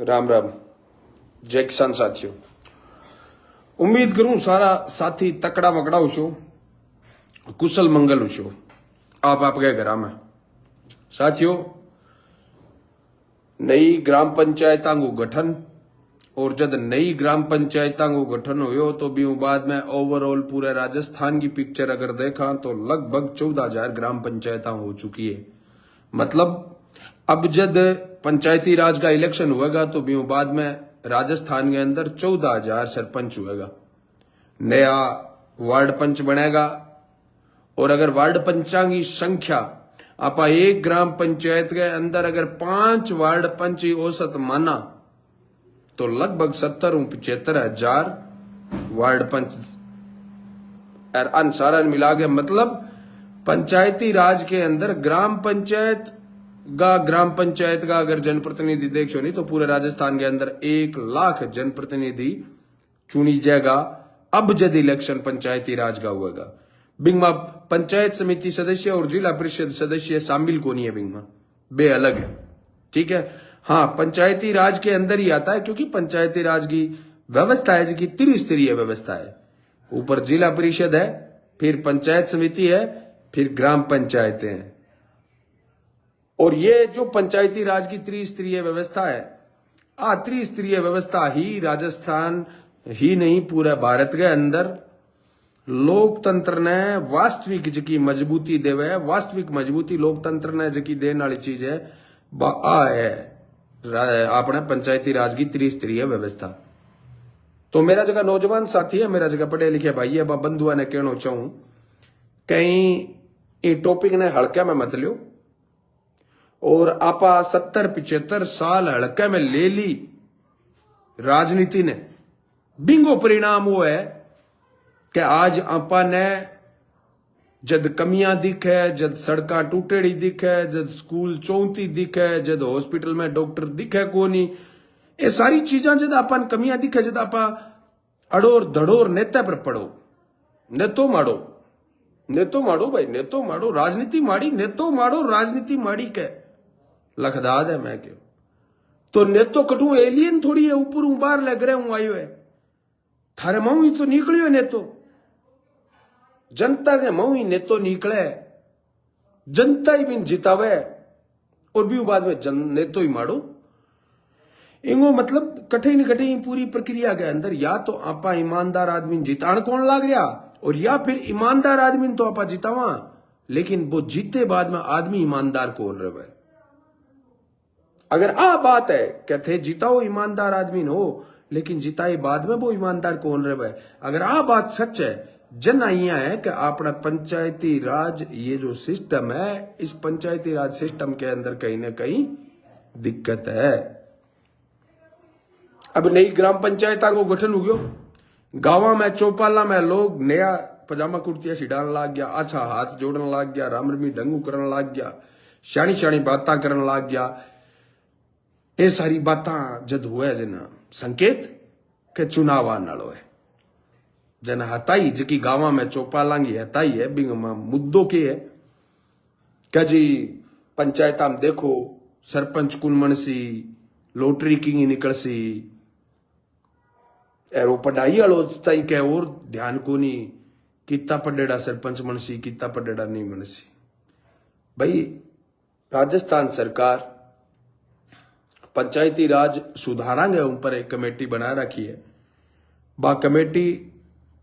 राम राम। जय किसान साथियों, उम्मीद करूं सारा साथी तकड़ा मकड़ा उछो, कुशल मंगल उछो आप आपके घर में। साथियों, नई ग्राम पंचायत को गठन और जब नई ग्राम पंचायत को गठन हो तो भी बाद में ओवरऑल पूरे राजस्थान की पिक्चर अगर देखा तो लगभग 14,000 ग्राम पंचायत हो चुकी है। मतलब अब जब पंचायती राज का इलेक्शन हुएगा तो भी बाद में राजस्थान के अंदर 14,000 सरपंच हुएगा, नया वार्ड पंच बनेगा। और अगर वार्ड पंचा की संख्या आप एक ग्राम पंचायत के अंदर अगर 5 वार्ड पंच औसत माना तो लगभग 70-75,000 वार्ड पंच सारा मिला के, मतलब पंचायती राज के अंदर ग्राम पंचायत का अगर जनप्रतिनिधि देखो नहीं तो पूरे राजस्थान के अंदर 1,00,000 जनप्रतिनिधि चुनी जाएगा। अब जब इलेक्शन पंचायती राज का हुएगा, बिंगमा पंचायत समिति सदस्य और जिला परिषद सदस्य शामिल को नहीं है, बिंगमा बे अलग है। ठीक है, हाँ पंचायती राज के अंदर ही आता है क्योंकि पंचायती राज की व्यवस्था है जिसकी त्रिस्तरीय व्यवस्था है। ऊपर जिला परिषद है, फिर पंचायत समिति है, फिर ग्राम पंचायतें हैं। और ये जो पंचायती राज की त्रिस्तरीय व्यवस्था है, त्रिस्तरीय व्यवस्था ही राजस्थान ही नहीं पूरे भारत के अंदर लोकतंत्र ने वास्तविक जकी मजबूती देवे, वास्तविक मजबूती लोकतंत्र ने जकी देने वाली चीज है अपने पंचायती राज की त्रिस्तरीय व्यवस्था। तो मेरा जगह नौजवान साथी है, मेरा जगह पढ़े लिखे भाई है, बंधुआ ने कहना चाहूं कहीं ये टॉपिक ने हल्के में मत लियो और आपा 70-75 साल हल्के में ले ली राजनीति ने। बिंगो परिणाम वो है कि आज आपा ने जद कमियां दिखे, जद सड़का टूटेड़ी दिखे, जद स्कूल चौंती दिखे, जद हॉस्पिटल में डॉक्टर दिखे कोनी, ये सारी चीजा जद अपन कमियां दिखे, जद आपा अड़ोर धड़ोर नेता पर पड़ो, नेतो माड़ो भाई, नेतो माड़ो राजनीति माड़ी, नेतो माड़ो राजनीति माड़ी के लखदाद है मैं क्यों। तो नेतो कटू एलियन थोड़ी है, ऊपर बाहर लग रहे हूं आयो है, थारे मऊ ही तो निकलियो नेतो, जनता के मऊ ही नेतो निकले, जनता ही भी जितावे और भी बाद में नेतो ही माड़ो। इंगो मतलब कठिन पूरी प्रक्रिया के अंदर या तो आपा ईमानदार आदमी जितान कौन लाग रहा और या फिर ईमानदार आदमी तो आपा जितावा, लेकिन वो जीते बाद में आदमी ईमानदार कौन रहे। अगर बात है कहते जिताओ ईमानदार आदमी हो, लेकिन जिताए बाद में वो ईमानदार कौन रहे। अगर बात सच है, जन आइया है कि अपना पंचायती राज ये जो सिस्टम है, इस पंचायती राज सिस्टम के अंदर कहीं ना कहीं दिक्कत है। अब नई ग्राम पंचायत को गठन हो गयो, गांव में चौपाला में लोग नया पजामा कुर्तिया छिड़ाने लग गया, अच्छा हाथ जोड़ने लग गया, राम रमी डंगू करने लग गया, शानी बातें करने लग गया। ये सारी बातें जद हुए जना संकेत के चुनाव आने वालों है, जन हताई जकी गांव में चौपालांगी हताई है, बिंग मुद्दों के है क्या जी पंचायत में देखो सरपंच कुनमन सी लॉटरी की निकल सी, एरो पढ़ाई वालों ताई के और ध्यान को नहीं कितना पढ़ेड़ा सरपंच मनसी कितना पढ़ेड़ा नहीं मनसी। भाई राजस्थान सरकार पंचायती राज सुधारांगे ऊपर एक कमेटी बना रखी है, बा कमेटी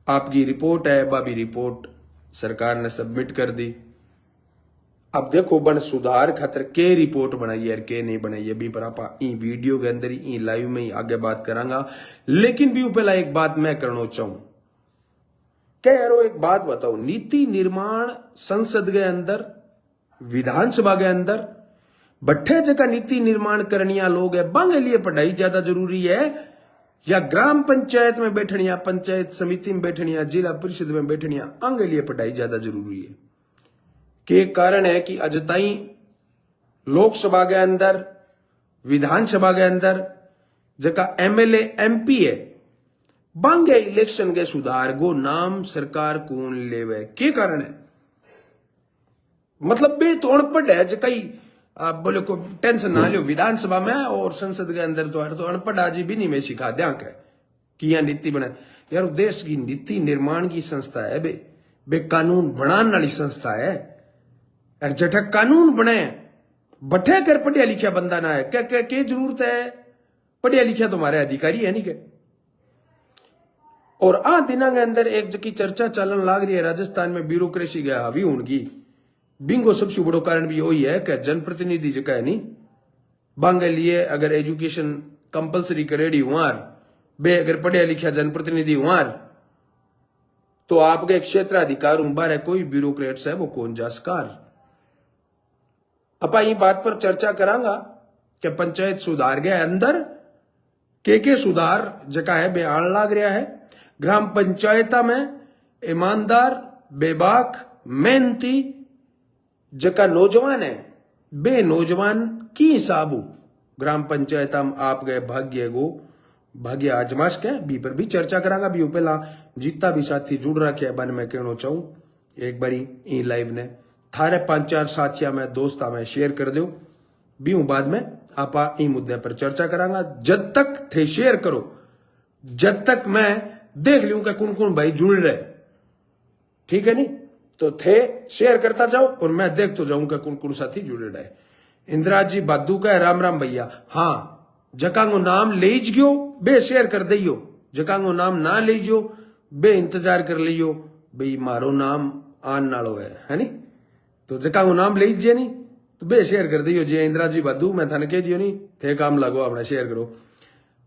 आपकी रिपोर्ट है, बा भी रिपोर्ट सरकार ने सबमिट कर दी। अब देखो बन सुधार खातर के रिपोर्ट बनाई है के नहीं बनाई है भी पर आप वीडियो के अंदर ही लाइव में ही आगे बात करांगा। लेकिन भी पहला एक बात मैं करना चाहूं क्या यारो, एक बात बताओ, नीति निर्माण संसद के अंदर विधानसभा के अंदर बट्ठे जगह नीति निर्माण करनिया लोग है, बांगे लिए पढ़ाई ज्यादा जरूरी है या ग्राम पंचायत में बैठनिया, पंचायत समिति में बैठनिया, जिला परिषद में बैठनिया, आंगे लिए पढ़ाई ज्यादा जरूरी है। के कारण है कि अजताई लोकसभा के अंदर विधानसभा के अंदर जगह एमएलए एमपी है, बांगे इलेक्शन के सुधार गो नाम सरकार कौन लेवे, के कारण है। मतलब बे तो अनपढ़ है जकई आप बोले को टेंशन ना लियो, विधानसभा में और संसद के अंदर तो अनपढ़ आजी भी नहीं में सिखा दिया किया नीति बना। यार देश की नीति निर्माण की संस्था है बे कानून बनाने वाली संस्था है। यार जटक कानून बने बठे कर पढ़िया लिखा बंदा ना है क्या जरूरत है, पढ़िया लिखा तुम्हारे अधिकारी है नहीं के। और आ दिना के अंदर एक जकी चर्चा चलन लाग रही है राजस्थान में ब्यूरोक्रेसी गया हावी होगी, बिंगो सबसे बड़ो कारण भी वही है कि जनप्रतिनिधि जगह है नहीं बांगे लिए अगर एजुकेशन कंपलसरी करेडी हुआ बे अगर पढ़िया लिखा जनप्रतिनिधि हुआ तो आपके क्षेत्राधिकार उम्बार है कोई ब्यूरोक्रेट्स है वो कौन जासकार। अपा ये बात पर चर्चा करांगा कि पंचायत सुधार गया अंदर के सुधार जका है बे आन लाग रहा है। ग्राम पंचायता में ईमानदार बेबाक मेहनती जका नौजवान है बे नौजवान की हिसाबू ग्राम पंचायत आप गए भाग्य आजमाश के बी पर भी चर्चा करांगा। भी पहला जितना भी साथी जुड़ रखे बन मैं कहना चाहूं एक बारी ई लाइव ने थारे 5-4 साथिया में दोस्ता में शेयर कर दो भी बाद में आपा ई मुद्दे पर चर्चा करांगा। जब तक थे शेयर करो जब तक मैं देख लूं कि कौन कौन भाई जुड़ रहे, ठीक है नहीं तो थे शेयर करता जाओ और मैं देख तो जाऊंगा कौन कौन साथी जुड़े रहे। इंदिरा जी बादू का राम राम भैया, हाँ जकांगो नाम लेज गयो बे शेयर कर दियो, जकांगो नाम ना लेजो बे इंतजार कर लियो भाई मारो नाम आन नालो है नहीं तो जकांगो नाम लेजे नहीं तो बे शेयर कर दियो। जी इंदिरा जी बादू मैं थाने कह दियो नहीं थे काम लगो अपना शेयर करो।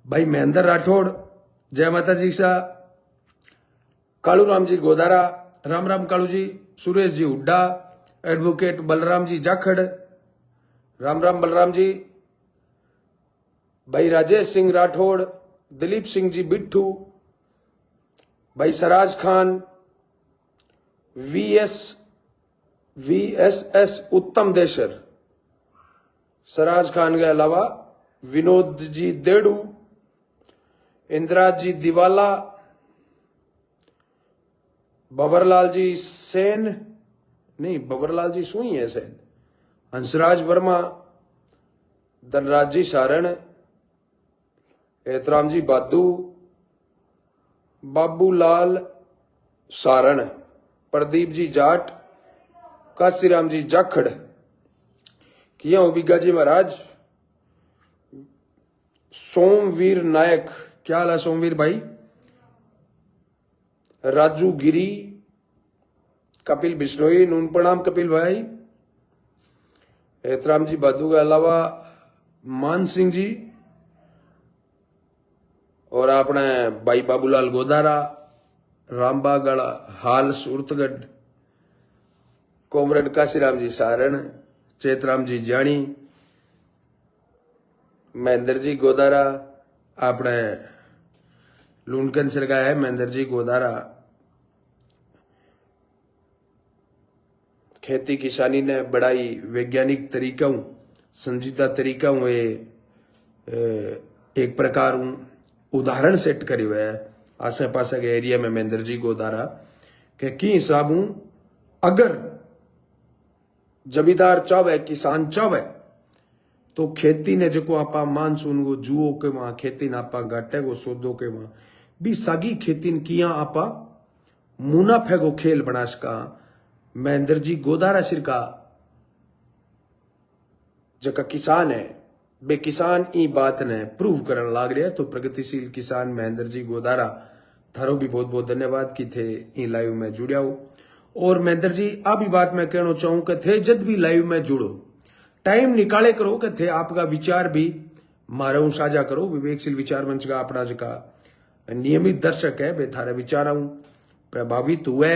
भाई महेंद्र राठौड़ जय माता जी सा, कालू राम जी गोदारा राम राम कालू जी, सुरेश जी हुड्डा, एडवोकेट बलराम जी जाखड़ राम राम बलराम जी, भाई राजेश सिंह राठौड़, दिलीप सिंह जी बिट्ठू, भाई सराज खान, VSS उत्तम देशर, सराज खान के अलावा विनोद जी देड़ू, इंदिरा जी दिवाला, बबरलाल जी सेन नहीं बबरलाल जी सुई है शायद, हंसराज वर्मा, धनराज जी सारण, एतराम जी बादू, बाबूलाल सारण, प्रदीप जी जाट, काशीराम जी जाखड़, किया हो बिगा जी महाराज, सोमवीर नायक, क्या हाल है सोमवीर भाई, राजू गिरी, कपिल बिश्नोई, नून प्रणाम कपिल भाई, एतराम जी बादू के अलावा मान सिंह जी और अपने भाई बाबूलाल गोदारा, रामबागड़ा हाल सूरतगढ़, कोमरेड काशीराम जी सारण, चेतराम जी जानी, महेंद्र जी गोदारा, अपने लूनकन सरगा है महेंद्र जी गोदारा। खेती किसानी ने बड़ाई वैज्ञानिक तरीका संजीदा तरीका एक प्रकार उदाहरण सेट करियो है आसे पासे के एरिया में महेंद्र जी गोदारा के की हिसाब अगर जमींदार चावे किसान चावे तो खेती ने जो आपा मानसून को जुओ के वहां खेती ना आपा घाटे को सौदो के वहां भी सागी खेती किया आपा मुनाफे को खेल बना सका। महेंद्र जी गोदारा सिर का जका किसान है बे किसान ई बात ने प्रूव करने लाग रहे तो प्रगतिशील किसान महेंद्र जी गोदारा थारो भी बहुत बहुत धन्यवाद की थे ई लाइव में जुड़िया हो। और महेंद्र जी आ भी बात मैं कहना चाहूं कि थे जब भी लाइव में जुड़ो टाइम निकाले करो कि थे आपका विचार भी मारो साझा करो। विवेकशील विचार मंच का अपना जका नियमित दर्शक है वे थारे विचार प्रभावित हुए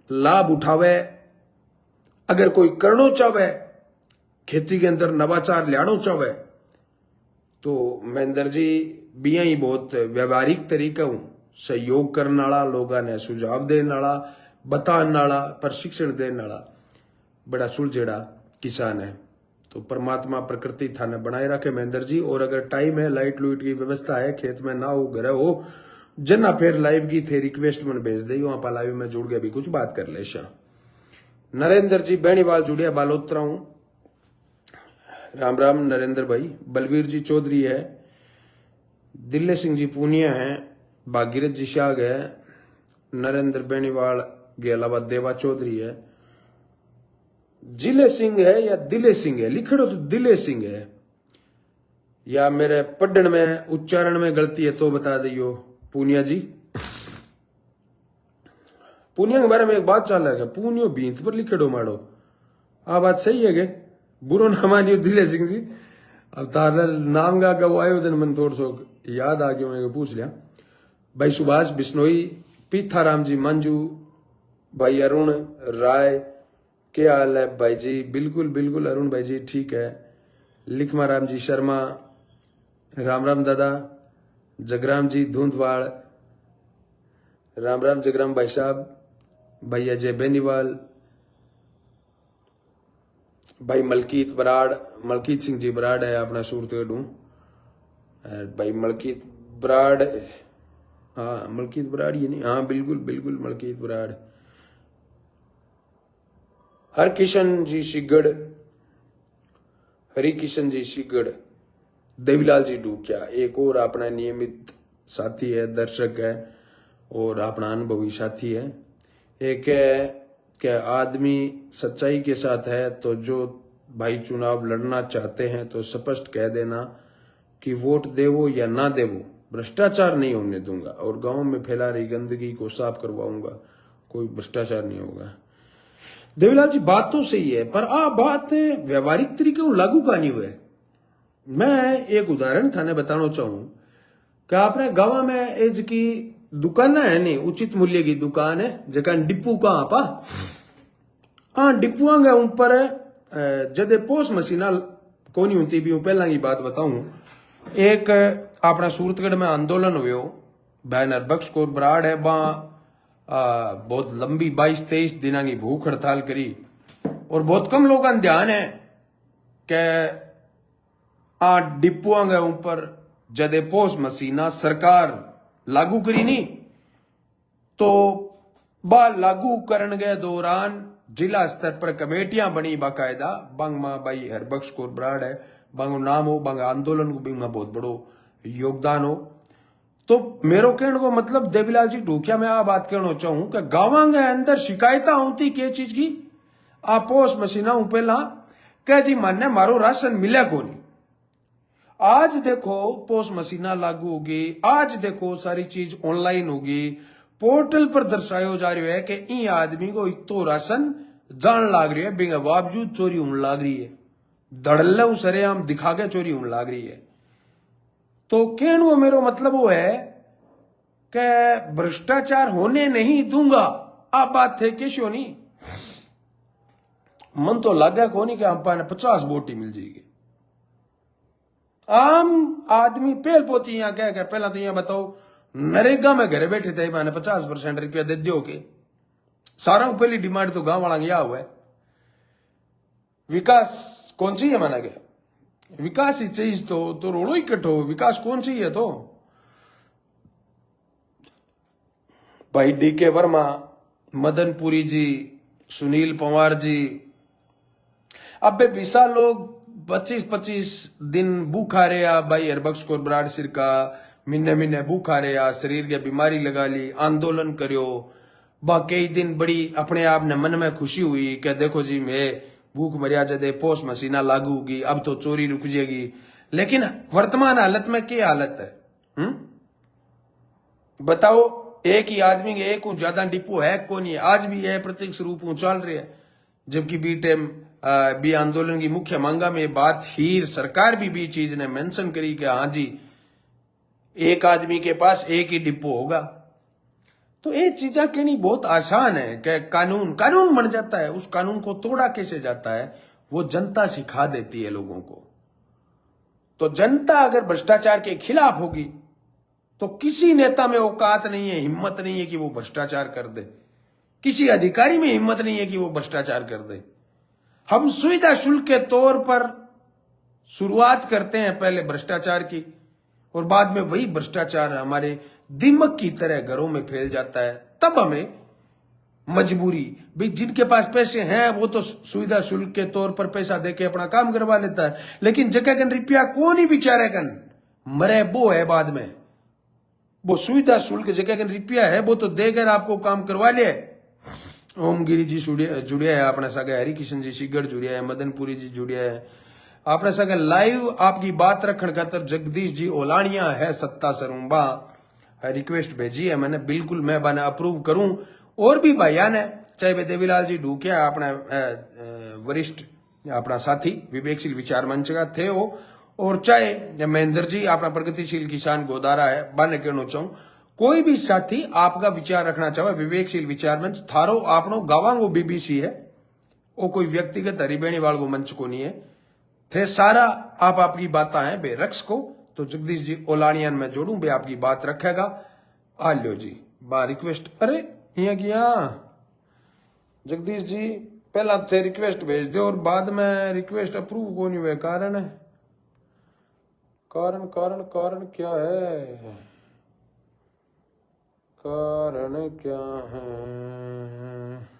लाभ उठावे अगर कोई करनो चाहे खेती के अंदर नवाचार लियानो चाहे तो महेंद्र जी बिया ही बहुत व्यवहारिक तरीका सहयोग करने वाला लोगों ने सुझाव देने वाला बताने वाला प्रशिक्षण देने वाला बड़ा सुलझेड़ा किसान है। तो परमात्मा प्रकृति थाने बनाए रखे महेंद्र जी। और अगर टाइम है लाइट लूट की व्यवस्था है खेत में ना हो घर हो जना फिर लाइव की थे रिक्वेस्ट मन भेज दी वहां पर लाइव में जुड़ गया भी कुछ बात कर ले। नरेंद्र जी बेणीवाल जुड़िया बालोत्रा हूं, राम राम नरेंद्र भाई। बलवीर जी चौधरी है, दिल्ली सिंह जी पूनिया है, भागीरथ जी शाग है, नरेंद्र बेनीवाल के अलावा देवा चौधरी है। जिले सिंह है या दिले सिंह है? लिखड़ो तो दिले सिंह है, या मेरे पढ़ने में उच्चारण में गलती है तो बता दियो पूनिया जी। पूनिया के बारे में एक बात चाल है, पूनियो भींत पर लिखड़ो मारो, आ बात सही है के? बुरो ना मानियो दिले सिंह जी। अब तारा नाम का वो आयोजन मन थोड़ा सो याद आ गया, मैं पूछ लिया। भाई सुभाष बिश्नोई, पीथाराम जी मंजू, भाई अरुण राय, क्या हाल है भाई जी? बिल्कुल बिल्कुल अरुण भाई जी ठीक है। लिखमा राम जी शर्मा, राम राम दादा, जगराम जी धुंधवाड़, राम राम जगराम भाई साहब, भाई अजय बेनीवाल, भाई मलकीत बराड़, मलकीत सिंह जी बराड़ है अपना सूरतगढ़ हूँ भाई। मलकीत बराड़, हाँ मलकीत बराड़ ये नहीं, हाँ बिल्कुल बिल्कुल मलकीत बराड़। हर किशन जी शिगड़, हरि किशन जी शिगड़, देवीलाल जी डूकिया एक और अपना नियमित साथी है, दर्शक है और अपना अनुभवी साथी है। एक है कि आदमी सच्चाई के साथ है तो जो भाई चुनाव लड़ना चाहते हैं तो स्पष्ट कह देना कि वोट देवो या ना देवो, भ्रष्टाचार नहीं होने दूंगा और गांव में फैला रही गंदगी को साफ करवाऊंगा, कोई भ्रष्टाचार नहीं होगा। देवीलाल जी बात तो सही है, पर आ बात व्यवहारिक तरीके को लागू का नहीं हुए। मैं एक उदाहरण थाने बताना चाहूं कि आपने गांव में एज की दुकान है नहीं, उचित मूल्य की दुकान है जगह डिपू का आपा, हाँ डिपुआ के ऊपर जदे पोस्ट मशीना कोनी होती भी पहला की बात बताऊं। एक अपना सूरतगढ़ में आंदोलन हुए, बहन हरबख्श कौर बराड़ है बा बहुत लंबी 22-23 दिना की भूख हड़ताल करी और बहुत कम लोगों का ध्यान है कि डिपुआ के ऊपर जदे पोस्ट मशीना सरकार लागू करी नहीं तो बा लागू करने के दौरान जिला स्तर पर कमेटियां बनी बाकायदा। बंग मां भाई हरबख्श कौर बराड़ है, बंग नाम हो, बंग आंदोलन को भी बहुत बड़ो योगदान हो। तो मेरो कहने को मतलब देवीलाल जी ढूकिया में आ बात कहना चाहूं कि गांव के अंदर शिकायत होती के चीज की, पोस्ट मशीना पहला कह जी मान्य मारो राशन मिले को नहीं। आज देखो पोस्ट मशीना लागू होगी, आज देखो सारी चीज ऑनलाइन होगी, पोर्टल पर दर्शाया जा रहा है कि इन आदमी को एक तो राशन जान लाग रही है, बिना बावजूद चोरी होने लाग रही है, धड़ल्ले सरेआम दिखा के चोरी होने लाग रही है। तो कहने मेरो मतलब वो है कि भ्रष्टाचार होने नहीं दूंगा, आप बात थे क्यों नहीं। मन तो लग गया को नहीं कि हम 50 बोटी मिल जाएगी। आम आदमी पेल पोती यहां क्या पहला तो यहां बताओ, नरेगा में घरे बैठे थे मैंने 50% रुपया दे दियो के, सारा पहली डिमांड तो गांव वाला यह हुआ है। विकास कौन सी है माना गया, विकास ही चाहिए तो रोड़ो ही कटो, विकास कौन सी है तो भाई डीके वर्मा, मदनपुरी जी, सुनील पंवार जी, अब 20 लोग 25-25 दिन भूखा रहा भाई हरबख्श कौर बराड़ सिर का, महीने भूखा रहा, शरीर की बीमारी लगा ली, आंदोलन करो, कई दिन बड़ी अपने आप ने मन में खुशी हुई कि देखो जी मैं भूख मरिया जदे पोस्ट मशीना लागू होगी, अब तो चोरी रुक जाएगी। लेकिन वर्तमान हालत में क्या हालत है बताओ, एक ही आदमी के एक ज्यादा डिपो है कौन है, आज भी है प्रत्यक्ष रूप चल रहे हैं, जबकि बी टाइम बी आंदोलन की मुख्य मांगा में बात ही सरकार भी चीज ने मेंशन करी कि हाँ जी एक आदमी के पास एक ही डिपो होगा। तो ये चीजें कहनी बहुत आसान है कि कानून बन जाता है, उस कानून को तोड़ा कैसे जाता है वो जनता सिखा देती है लोगों को। तो जनता अगर भ्रष्टाचार के खिलाफ होगी तो किसी नेता में औकात नहीं है, हिम्मत नहीं है कि वो भ्रष्टाचार कर दे, किसी अधिकारी में हिम्मत नहीं है कि वो भ्रष्टाचार कर दे। हम सुविधा शुल्क के तौर पर शुरुआत करते हैं पहले भ्रष्टाचार की, और बाद में वही भ्रष्टाचार हमारे दिमक की तरह घरों में फैल जाता है। तब हमें मजबूरी भाई, जिनके पास पैसे हैं वो तो सुविधा शुल्क के तौर पर पैसा देके अपना काम करवा लेता है, लेकिन जगह कन रुपया को नहीं बिचारे कन मरे वो है बाद में, वो सुविधा शुल्क जगह कन रुपया है वो तो देकर आपको काम करवा ले। ओमगिरी जी जुड़िया है अपने सागे, हरिकिशन जी सिगड़ जुड़िया है, मदनपुरी जी जुड़िया है अपने सागे लाइव आपकी बात रखने खातर। जगदीश जी ओलानिया है सत्ता सरूबा रिक्वेस्ट भेजी है मैंने, बिल्कुल मैं बने अप्रूव करूं। और भी भाइया ने, चाहे वे देवीलाल जी ढूकिया अपना वरिष्ठ अपना साथी विवेकशील विचार मंच का थे वो, और चाहे महेंद्र जी अपना प्रगतिशील किसान गोदारा है बाने कहना चाहूं, कोई भी साथी आपका विचार रखना चाहे विवेकशील विचार मंच थारो आपनो गावांगो बीबीसी है, वो कोई व्यक्तिगत हरिबेणी वाल मंच को नहीं है, थे सारा आप आपकी बातें हैं बे रक्स को। तो जगदीश जी ओलानियन में जोड़ूं बे आपकी बात रखेगा। आ लो जी बा रिक्वेस्ट, अरे यहाँ किया जगदीश जी पहला थे रिक्वेस्ट भेज दो और बाद में रिक्वेस्ट अप्रूव को नहीं हुए, कारण है, कारण कारण कारण क्या है, कारण क्या है।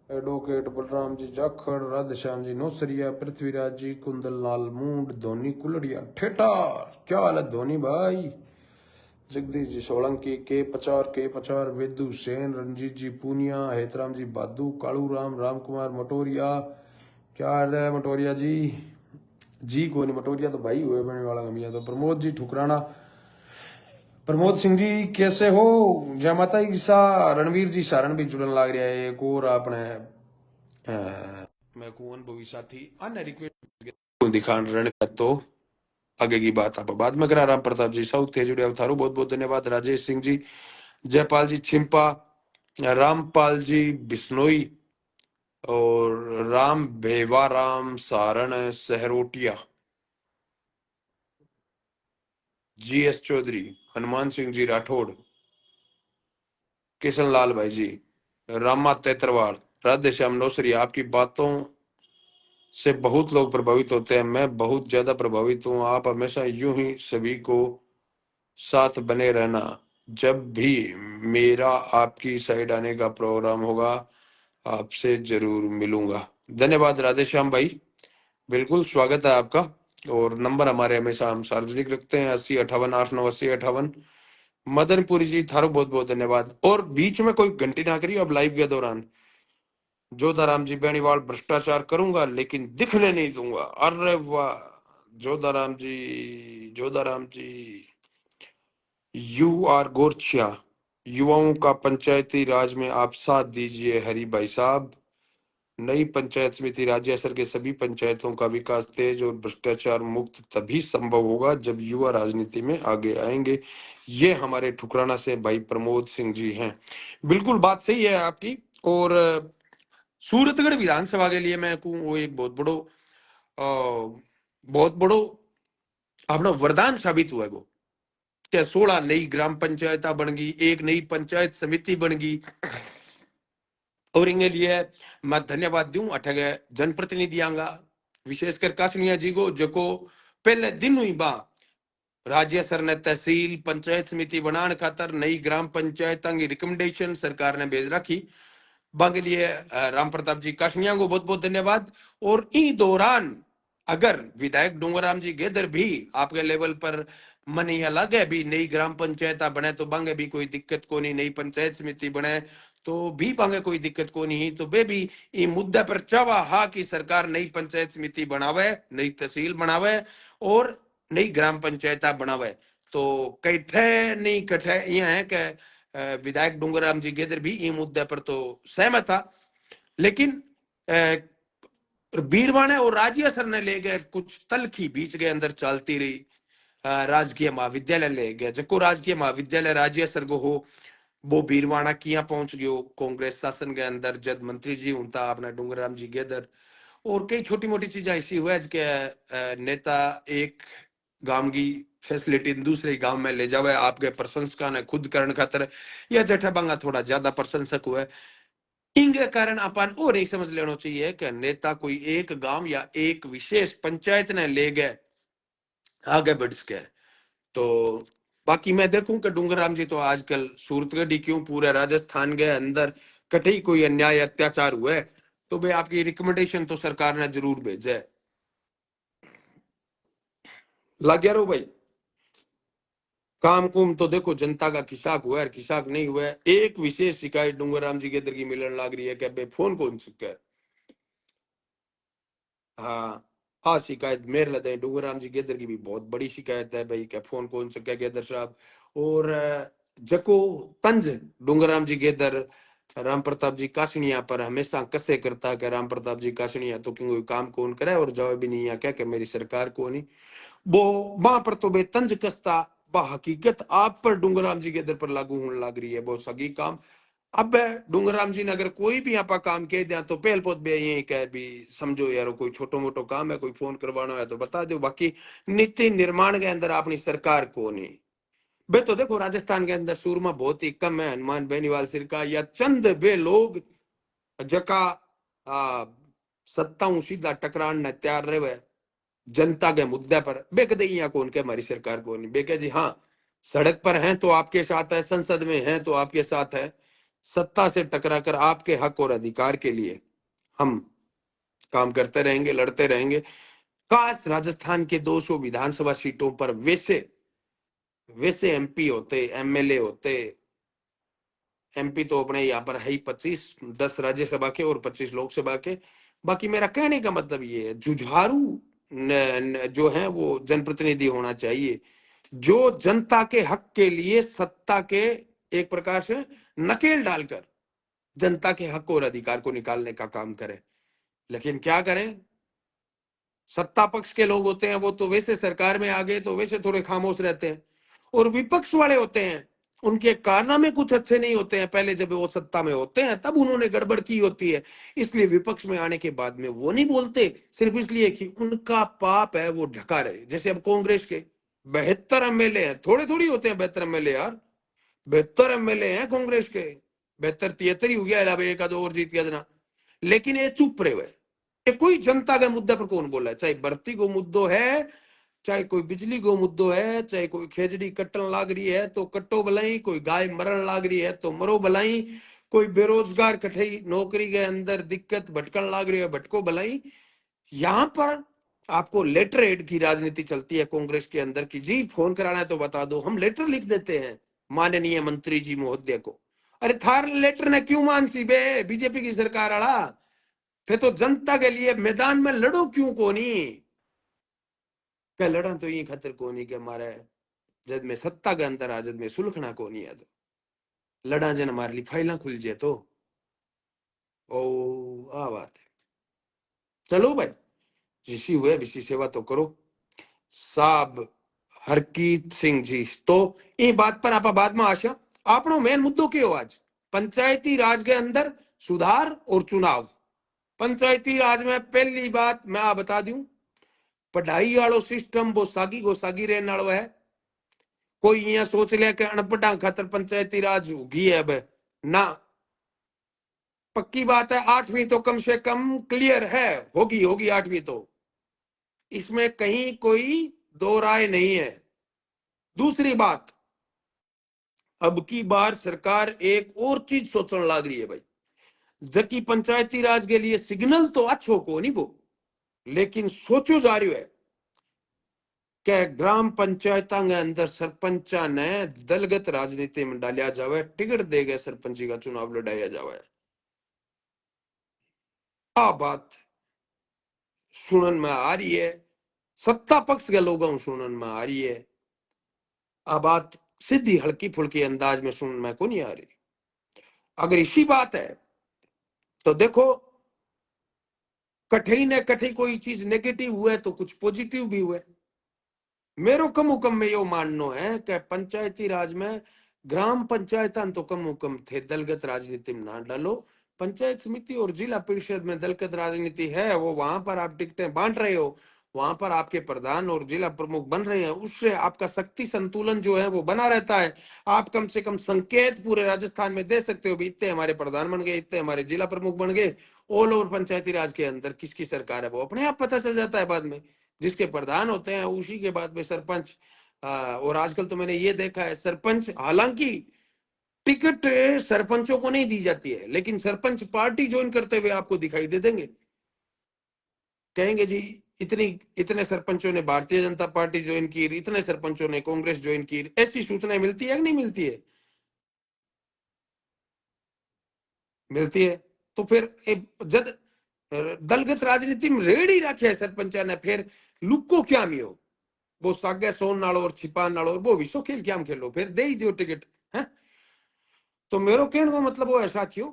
एडवोकेट बलराम जी जाखड़, राधेश्याम जी नौसरिया, पृथ्वीराज जी, कुंदल लाल मूड, धोनी कुलड़िया ठेठार, क्या हाल है धोनी भाई, जगदीश जी सोलंकी, के पचार, वेदू सेन, रंजीत जी पूनिया, हेतराम जी बादू, कालू राम, राम कुमार मटोरिया, क्या हाल है मटोरिया जी को नहीं, मटोरिया तो भाई हुए बने वाला गमिया। तो प्रमोद जी ठुकराना, प्रमोद सिंह जी कैसे हो, जय माता ईसा। रणवीर जी सारण भी जुड़न लाग रहा है, एक और अपने मैं को अनुभवी साथी अन्य रिक्वेस्ट दिखान रण तो आगे की बात आप बाद में करा। राम प्रताप जी साउथ थे जुड़े थारू बहुत बहुत धन्यवाद। राजेश सिंह जी, जयपाल जी छिंपा, रामपाल जी बिश्नोई और राम भेवाराम सारण सहरोटिया, जीएस चौधरी, हनुमान सिंह जी राठौड़, किशन लाल भाई जी, रामा तेतरवाड़, राधे श्याम नौसरी, आपकी बातों से बहुत लोग प्रभावित होते हैं, मैं बहुत ज्यादा प्रभावित हूँ। आप हमेशा यूं ही सभी को साथ बने रहना, जब भी मेरा आपकी साइड आने का प्रोग्राम होगा आपसे जरूर मिलूंगा। धन्यवाद राधे श्याम भाई, बिल्कुल स्वागत है आपका। और नंबर हमारे हमेशा हम सार्वजनिक रखते हैं 8058898058। मदनपुरी जी थारो बहुत बहुत धन्यवाद। और बीच में कोई घंटी ना करिए अब लाइव के दौरान। जोधाराम जी बेनीवाल, भ्रष्टाचार करूंगा लेकिन दिखने नहीं दूंगा, अरे वाह जोधाराम जी, जोधाराम जी यू आर गोरछिया, युवाओं का पंचायती राज में आप साथ दीजिए हरि भाई साहब। नई पंचायत समिति राज्य स्तर के सभी पंचायतों का विकास तेज और भ्रष्टाचार मुक्त तभी संभव होगा जब युवा राजनीति में आगे आएंगे। ये हमारे ठुकराना से भाई प्रमोद सिंह जी हैं, बिल्कुल बात सही है आपकी। और सूरतगढ़ विधानसभा के लिए मैं कहूँ वो एक बहुत बड़ो अपना वरदान साबित हुआ है वो, क्या 16 नई ग्राम पंचायत बन गई, एक नई पंचायत समिति बन गई। और इनके लिए मैं धन्यवाद दूं अठगे जनप्रतिनिधि आंगा, विशेषकर कासनिया जी को, जो को पहले दिन हुई बा राज्य सर ने तहसील पंचायत समिति बनाने खातर नई ग्राम पंचायत की रिकमेंडेशन सरकार ने भेज रखी बांगे लिए। राम प्रताप जी काशनिया को बहुत बहुत धन्यवाद। और इस दौरान अगर विधायक डूंगराम जी गेदर भी आपके लेवल पर मन यह लगे भी नई ग्राम पंचायत बने तो बांगे भी कोई दिक्कत को नहीं, नई पंचायत समिति बने तो भी बांगे कोई दिक्कत को नहीं, तो वे भी ये मुद्दे पर चावा हा कि सरकार नई पंचायत समिति बनावे, नई तहसील बनावे और नई ग्राम पंचायत बनावे। तो कैठे नहीं कठे यह है कि विधायक डूंगराम जी गेदर भी ये मुद्दे पर तो सहमत था, लेकिन बीरवाने और राज्य सर ने ले गए कुछ तलखी बीच के अंदर चलती रही। राजकीय महाविद्यालय ले गया, जको राजकीय महाविद्यालय राज्य सर को हो वो बीरवाना किया पहुंच गयो कांग्रेस शासन के अंदर, जब मंत्री जी उनता अपना डूंगराम जी गेदर। और कई छोटी मोटी चीजें ऐसी हुआ है नेता एक गांव की फैसिलिटी दूसरे गांव में ले जावे आपके प्रशंसका ने खुद करण खातर, या जठा बंगा थोड़ा ज्यादा प्रशंसक हुआ है। इनके कारण अपन और नहीं समझ लेना चाहिए कि नेता कोई एक गांव या एक विशेष पंचायत ने ले गए आगे बढ़ सके। तो बाकी मैं देखूं कि डूंगराम जी तो आजकल सूरतगढ़ ही क्यों पूरे राजस्थान के अंदर कहीं कोई अन्याय अत्याचार हुआ है तो भाई आपकी रिकमेंडेशन तो सरकार ने जरूर भेजा है। लग गया रो भाई। काम कुम तो देखो जनता का खिसाक हुआ है, खिसाक नहीं हुआ है। एक विशेष शिकायत डूंगरराम जी के इधर की मिलने लग रही है कि भाई फोन कौन चुका है। हाँ हाँ, शिकायत मेरे लगे हैं डूंगरराम जी गेदर की भी बहुत बड़ी शिकायत है भाई, क्या फोन कौन सा क्या गेदर साहब। और जको तंज डूंगरराम जी गेदर राम प्रताप जी कासनिया पर हमेशा कसे करता है कि राम प्रताप जी कासनिया तो क्यों कोई काम कौन करे, और जवाब भी नहीं आ क्या कि मेरी सरकार को नहीं। वो वहां पर तो बे तंज कसता हकीकत आप पर डूंगरराम जी गेदर पर लागू होने लग रही है बहुत सगी काम। अब डूंगरराम जी ने अगर कोई भी आपका काम कह दिया तो पहल पोत भी यही कह भी समझो यार कोई छोटो मोटो काम है, कोई फोन करवाना है तो बता दो, बाकी नीति निर्माण के अंदर अपनी सरकार को नहीं। बे तो देखो राजस्थान के अंदर सूरमा बहुत ही कम है, हनुमान बेनीवाल सिरका या चंद बे लोग जका आ, सत्ताओं सीधा टकरान न तैयार रहे जनता के मुद्दे पर। बे कदे यहाँ कौन के हमारी सरकार को नहीं, बे कह जी हाँ सड़क पर हैं तो आपके साथ है, संसद में हैं तो आपके साथ है, सत्ता से टकराकर आपके हक और अधिकार के लिए हम काम करते रहेंगे, लड़ते रहेंगे। काश राजस्थान के 200 विधानसभा सीटों पर वैसे वैसे एमपी होते, एमएलए होते। एमपी तो अपने यहाँ पर है ही 25, 10 राज्यसभा के और 25 लोकसभा के। बाकी मेरा कहने का मतलब ये है जुझारू जो है वो जनप्रतिनिधि होना चाहिए, जो जनता के हक के लिए सत्ता के एक प्रकार से नकेल डालकर जनता के हक और अधिकार को निकालने का काम करे। लेकिन क्या करें, सत्ता पक्ष के लोग होते हैं वो तो वैसे सरकार में आ गए तो वैसे थोड़े खामोश रहते हैं, और विपक्ष वाले होते हैं उनके कारनामे कुछ अच्छे नहीं होते हैं, पहले जब वो सत्ता में होते हैं तब उन्होंने गड़बड़ की होती है, इसलिए विपक्ष में आने के बाद में वो नहीं बोलते, सिर्फ इसलिए कि उनका पाप है वो ढका रहे। जैसे अब कांग्रेस के 72 एमएलए हैं, थोड़े थोड़ी होते हैं 72 एमएलए यार, 72 एमएलए हैं कांग्रेस के, 72 73 ही हो गया, एक आध और जीत गया जना, लेकिन ये चुप रहे हुए। ये कोई जनता के मुद्दे पर कौन बोला है, चाहे भर्ती को मुद्दो है, चाहे कोई बिजली को मुद्दो है, चाहे कोई खेजड़ी कट्टन लाग रही है तो कट्टो बलाई, कोई गाय मरण लाग रही है तो मरो बलाई, कोई बेरोजगार कठे नौकरी के अंदर दिक्कत भटकन लाग रही है भटको बलाई। यहां पर आपको लेटर हेड की राजनीति चलती है कांग्रेस के अंदर की जी फोन कराना है तो बता दो, हम लेटर लिख देते हैं माननीय मंत्री जी महोदय को। अरे थार लेटर ने क्यों मान सी बे बीजेपी की सरकार आला, थे तो जनता के लिए मैदान में लड़ो क्यों कोनी। क्या लड़ा तो ये खतर कोनी के हमारे जब में सत्ता के अंदर आ जब में सुलखना कोनी है तो लड़ा जन हमारे लिए फाइला खुल जाए तो ओ आ बात है। चलो भाई जिसी हुए विसी सेवा तो करो साहब हरकीत सिंह जी। तो ये बात पर आप बाद में आशा आपनो मेन मुद्दों के हो आज पंचायती राज के अंदर सुधार और चुनाव। पंचायती राज में पहली बात मैं आप बता दूं, पढ़ाई वालों सिस्टम वो सागी को सागी रहने वालों है। कोई यहाँ सोच लिया कि अनपढ़ा खातर पंचायती राज होगी है, अब ना, पक्की बात है 8वीं तो कम से कम क्लियर है, होगी होगी 8वीं तो, इसमें कहीं कोई दो राय नहीं है। दूसरी बात, अब की बार सरकार एक और चीज सोचने लग रही है भाई, जबकि पंचायती राज के लिए सिग्नल तो अच्छो को नहीं वो, लेकिन सोचो जा रही है कि ग्राम पंचायत के अंदर सरपंचा ने दलगत राजनीति में डालिया जावे, टिकट दे गए सरपंची का चुनाव लड़ाया जावे। आ बात सुनन में आ रही है, सत्ता पक्ष के लोगों सुनन में आ रही है, आ बात सीधी हल्की फुल्की अंदाज में सुनने में को नहीं आ रही। अगर इसी बात है तो देखो कठिन है, कठिन कोई चीज नेगेटिव हुआ है तो कुछ पॉजिटिव भी हुआ है। मेरो कम हुकम में यो माननो है कि पंचायती राज में ग्राम पंचायत तो कम हुकम थे दलगत राजनीति में ना डालो। पंचायत समिति और जिला परिषद में दलगत राजनीति है, वो वहां पर आप टिकटें बांट रहे हो, वहां पर आपके प्रधान और जिला प्रमुख बन रहे हैं, उससे आपका शक्ति संतुलन जो है वो बना रहता है। आप कम से कम संकेत पूरे राजस्थान में दे सकते हो भी इतने हमारे प्रधान बन गए, इतने हमारे जिला प्रमुख बन गए। ऑल ओवर पंचायती राज के अंदर किसकी सरकार है वो अपने आप पता चल जाता है बाद में, जिसके प्रधान होते हैं उसी के बाद में सरपंच। और आजकल तो मैंने ये देखा है सरपंच हालांकि टिकट सरपंचों को नहीं दी जाती है, लेकिन सरपंच पार्टी ज्वाइन करते हुए आपको दिखाई दे देंगे। कहेंगे जी इतनी इतने सरपंचों ने भारतीय जनता पार्टी ज्वाइन की, इतने सरपंचों ने कांग्रेस ज्वाइन की। ऐसी सूचनाएं मिलती है कि नहीं मिलती है? मिलती है। तो फिर जब दलगत राजनीति में रेड़ ही रखे है सरपंचा ने, फिर लुको क्या मियो, वो सागे सोन नालो और छिपान नालो वो विश्व खेल क्या खेलो, फिर दे ही दियो टिकट है। तो मेरो कहने को मतलब वो ऐसा क्यों,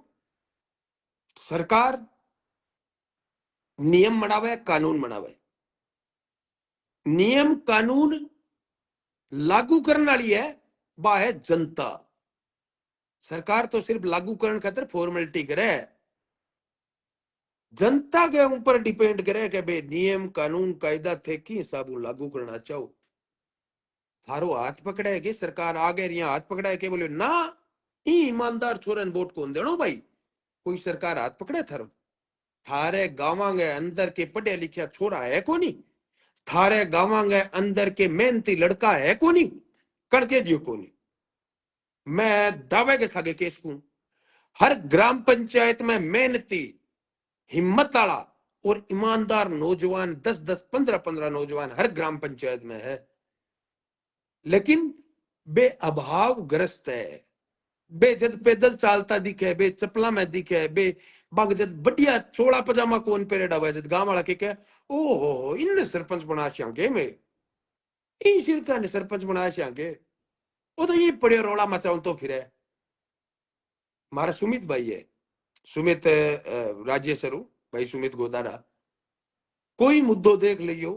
सरकार नियम बनावे, कानून बनावे, नियम कानून लागू करने वाली है वह है जनता। सरकार तो सिर्फ लागू करने खातिर फॉर्मेलिटी करे, जनता के ऊपर डिपेंड करे कि भाई नियम कानून कायदा थे कि हिसाब लागू करना चाहो। थारो हाथ पकड़ा है कि सरकार आ गए यहाँ हाथ पकड़ा है कि बोले ना ईमानदार छोरे वोट कौन देनो भाई, कोई सरकार हाथ पकड़े थारो? थारे गाँव के अंदर के पढ़े लिखा छोरा है कोनी, थारे गाँव के अंदर के मेहनती लड़का है कोनी, कड़के दियो कोनी। मैं दावे के सागे केस कूं, हर ग्राम पंचायत में मेहनती हिम्मत वाला और ईमानदार नौजवान 10-10 15-15 नौजवान हर ग्राम पंचायत में है, लेकिन बे अभाव ग्रस्त है। बे जद पैदल चालता दिखे, बे चपला में दिखे, बे बाग जद बढ़िया चोड़ा पजामा कौन पेरेडा हुआ, जद गांव वाला के ओहो इनने सरपंच बना श्यांगे में, इन शिरका ने सरपंच बनाया श्यांगे, वो तो ये पड़े रोला मचाऊ तो फिर है। हमारा सुमित भाई है, सुमित राज्य सरू भाई सुमित गोदारा, कोई मुद्दो देख लियो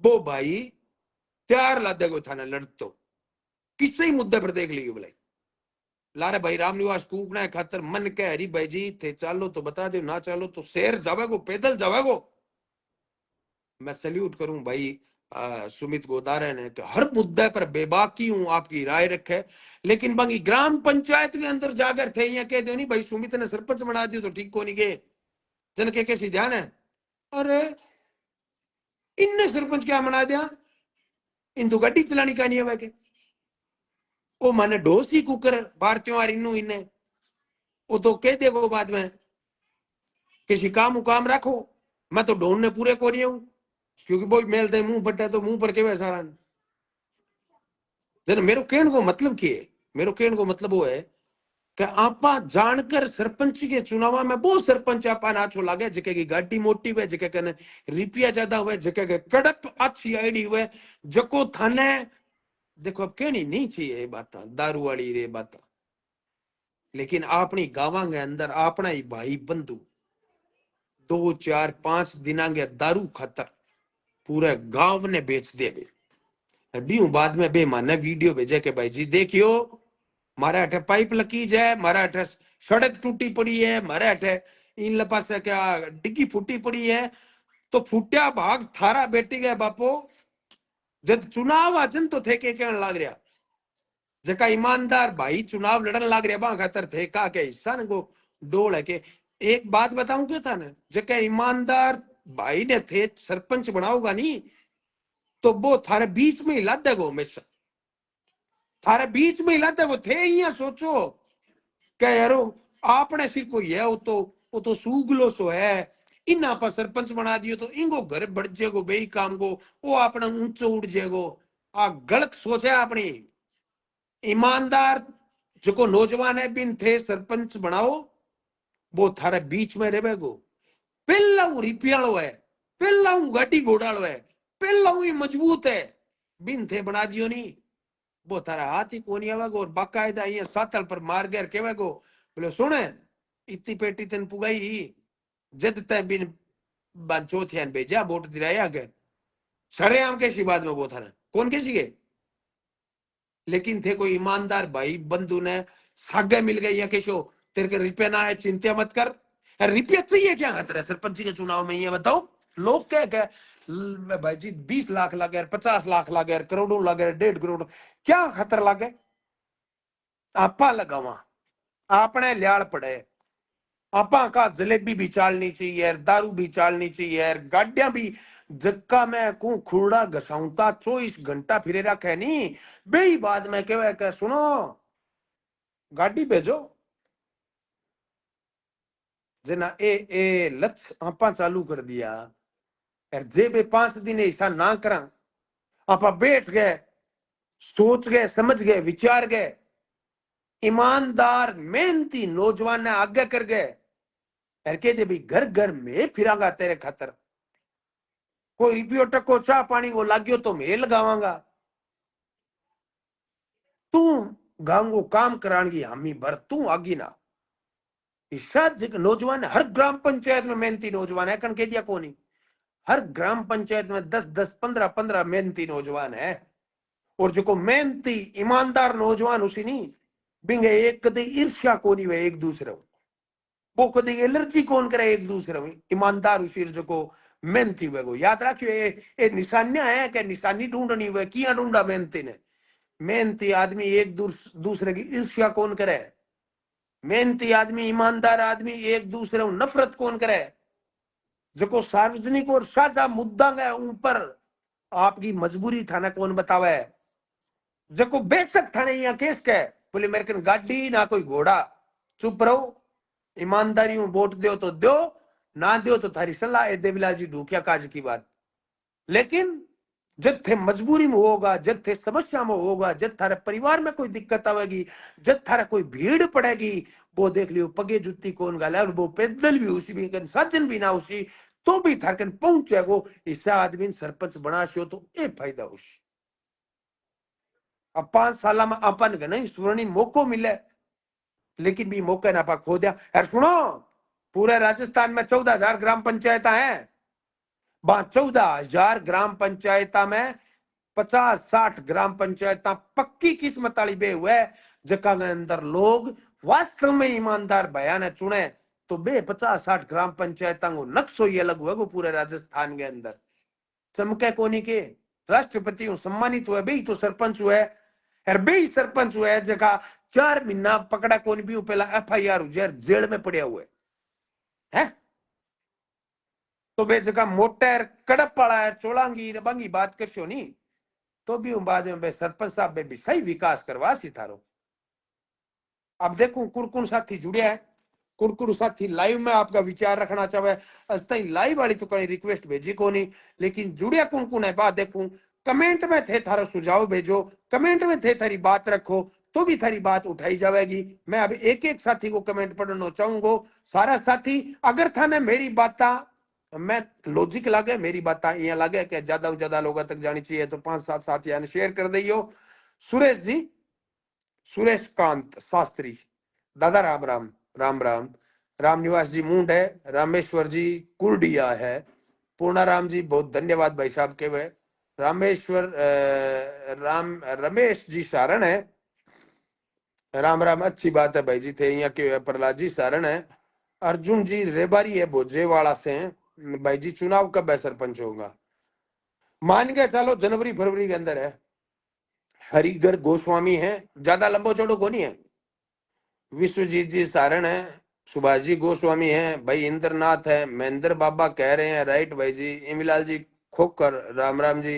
वो भाई त्यार ला देगो थाना लड़, तो किसी मुद्दे पर देख लियो बोले लारे भाई रामनिवास कूकना खातर मन के हरी भाई जी थे चालो तो बता दो, ना चालो तो शहर जावेगो, पैदल जावेगो। मैं सल्यूट करूं भाई सुमित गोदारे ने कि हर मुद्दे पर बेबाकी हूं आपकी राय रखे, लेकिन बाकी ग्राम पंचायत के अंदर जाकर थे या कह दो नहीं भाई सुमित ने सरपंच बना दियो तो ठीक को नहीं गए, जन के कैसी ध्यान है। अरे इनने सरपंच क्या बना दिया, इन तो गाड़ी चलानी का नहीं है के वो माने ढोस ही कुकर भारतीयों आ इनू इन्हें वो तो कह देगो बाद में किसी काम उकाम रखो, मैं तो ढूंढने पूरे को रही हूं, क्योंकि वो मेल दे मुंह फटे तो मुंह पर के सारा। मेरे कहने को मतलब की है, मेरे कहने को मतलब वो है कि आपा जानकर सरपंच के चुनाव में बहुत सरपंच आपा नाचो लागे, जके की गाड़ी मोटी हुए, जके कने रुपया ज्यादा हुए, जके के कड़प अच्छी आईडी हुए, जको थाने देखो अब कहनी नहीं चाहिए ये बात दारू वाली रे बात, लेकिन अपनी गांव के अंदर अपना ही भाई बंधु 2-4-5 दिना के दारू खातर पूरे गांव ने बेच दे बे बाद में बे माने वीडियो भेजे के भाई जी देखियो मारे अठे पाइप लगी जाए, मारे अठे सड़क टूटी पड़ी है, मारे अठे इन लपास क्या डिग्गी फूटी पड़ी है, तो फूटिया भाग थारा बेटी गए बापो, जब चुनाव आजन तो थे के कहने लग रहा, जका ईमानदार भाई चुनाव लड़न लग रहा बा खातर थे का के हिस्सा ने को डोल है के। एक बात बताऊं क्या था ना, जका ईमानदार भाई ने थे सरपंच बनाओगा नहीं तो वो थारे बीच में हिला देगो, हमेशा थारे बीच में हिला देगो। थे यहाँ सोचो क्या यारो आपने सिर कोई है वो तो सूगलो सो है, इन आप सरपंच बना दियो तो इनको घर बढ़ जाएगो बेई काम को, वो अपना ऊंचो उड़ जाएगो। आ गलत सोच है अपनी। ईमानदार जो नौजवान है बिन थे सरपंच बनाओ, वो थारे बीच में रहेगो। पहला वो रिपियालो है, पहला वो गाड़ी घोड़ालो है, पहला वो मजबूत है, बिन थे बना दियो नहीं वो थारा हाथ ही कोनी आवेगो, और बाकायदा ये सातल पर मार गैर केवेगो बोले सुने इतनी पेटी तेन पुगाई जद तय बिन चौथियान भेजा वोट दिलाया गए सरे आम कैसी बात में वो था ना कौन कैसी गए, लेकिन थे कोई ईमानदार भाई बंधु ने सागे मिल गई या कैसो तेरे के रुपये ना है चिंता मत कर। रुपये चाहिए क्या खतरा सरपंच के चुनाव में, ये बताओ लोग क्या भाई जी 20 लाख लगे, 50 लाख लगे, करोड़ों लगे, 1.5 करोड़ क्या खतर लगे, आपा लगावा आपने लियाड़ पड़े, आपा का जलेबी भी चालनी चाहिए, दारू भी चालनी चाहिए, गाड़िया भी जक्का में को खुड़ा घसाऊता 24 घंटा फिरे रखे नहीं बेई बाद में कहे सुनो गाड़ी भेजो जना ए लक्ष्य आपा चालू कर दिया और जे बे 5 दिन ऐसा ना करा आपा बैठ गए सोच गए समझ गए विचार गए ईमानदार मेहनती नौजवान ने आगे कर गए और कह दे भाई घर घर में फिरांगा तेरे खातर कोई रुपयो टको चाह पानी को लाग्यो तो मैं लगावांगा तू गांगो काम कराणगी हामी भर तू आगी ना शायद नौजवान हर ग्राम पंचायत में मेहनती नौजवान है कण कह दिया कोनी हर ग्राम पंचायत में 10-10 15-15 मेहनती नौजवान है और जो मेहनती ईमानदार नौजवान उसी नहीं बिंगे एक कदी ईर्ष्या कोनी वे एक दूसरे वो कदी एलर्जी कौन करे एक दूसरे में ईमानदार उसी जो मेहनती वे को याद रखियो ये निशानियां है कि निशानी ढूंढनी वे किया ढूंढा मेहनती ने मेहनती आदमी एक दूसरे की ईर्ष्या कौन करे मेहनती आदमी ईमानदार आदमी एक दूसरे को नफरत कौन करे जो सार्वजनिक और साझा मुद्दा है ऊपर आपकी मजबूरी थाना कौन बतावे है जो बेशक थाने यहाँ केस के बोले मेरे कन गाड़ी ना कोई घोड़ा चुप रहो ईमानदारी में वोट दो तो दो ना दो तो थारी सलाह है देवीलाल जी ढूकिया काज की बात लेकिन जब थे मजबूरी में होगा जब थे समस्या में होगा जब थारे परिवार में कोई दिक्कत आवेगी जब थारा कोई भीड़ पड़ेगी वो देख लियो पगे जुत्ती कौन गाला और वो पैदल भी उसी भी साजन भी ना उसी तो भी थारकन पहुंचे वो इस आदमी सरपंच बना छो तो ये फायदा उसी अब 5 साल में अपन के नहीं स्वर्णिम मौको मिले लेकिन भी मौके ना पा खो दिया यार सुनो पूरे राजस्थान में 14,000 ग्राम पंचायत हैं 14,000 ग्राम पंचायत में 50-60 ग्राम पंचायत पक्की किस्मत वाली बे हुए जका के अंदर लोग वास्तव में ईमानदार बयान चुने तो बे 50-60 ग्राम पंचायत को नक्शो ही अलग हुआ पूरे राजस्थान के अंदर चमके कोनी के राष्ट्रपति सम्मानित हुए बे तो सरपंच हुए और बे सरपंच हुए जगह 4 महीना पकड़ा कोनी भी पहला FIR हुए जेल में पड़े हुए है तो बे जगह मोटर कड़प वाला है चोलांगी रबांगी बात करशो नहीं तो भी बाद में सरपंच साहब भी सही विकास करवा सी थारो अब देखो कुरकुर साथी जुड़िया है कुरकुर साथी लाइव में आपका विचार रखना चाहे अस्थाई लाइव वाली तो कहीं रिक्वेस्ट भेजी को नहीं लेकिन जुड़िया कुरकुर है बात देखूं कमेंट में थे थारा सुझाव भेजो कमेंट में थे थारी बात रखो तो भी थारी बात उठाई जाएगी मैं अभी एक एक साथी को कमेंट पढ़ना चाहूंगा सारा साथी अगर थाने मेरी बात मैं लॉजिक लगे मेरी बात यहाँ लगे कि ज्यादा से ज्यादा लोगों तक जानी चाहिए तो 5-7 साथियों ने शेयर कर दियो सुरेश जी सुरेश कांत शास्त्री दादा राम राम राम राम राम निवास जी मुंड है रामेश्वर जी कुर्डिया है पूर्णाराम जी बहुत धन्यवाद भाई साहब के वे रामेश्वर रमेश जी सारण है राम राम अच्छी बात है भाई जी थे यहाँ के प्रहलाद जी सारण है अर्जुन जी रेबारी है भोजेवाड़ा से हैं भाई जी चुनाव कब है सरपंच होगा मान के चलो जनवरी फरवरी के अंदर है हरिगर गोस्वामी है ज्यादा लंबो चौड़ो को नहीं है विश्वजीत जी सारण है सुभाष जी गोस्वामी है भाई इंद्रनाथ है महेंद्र बाबा कह रहे हैं राइट भाई जी इमीलाल जी खोकर राम राम जी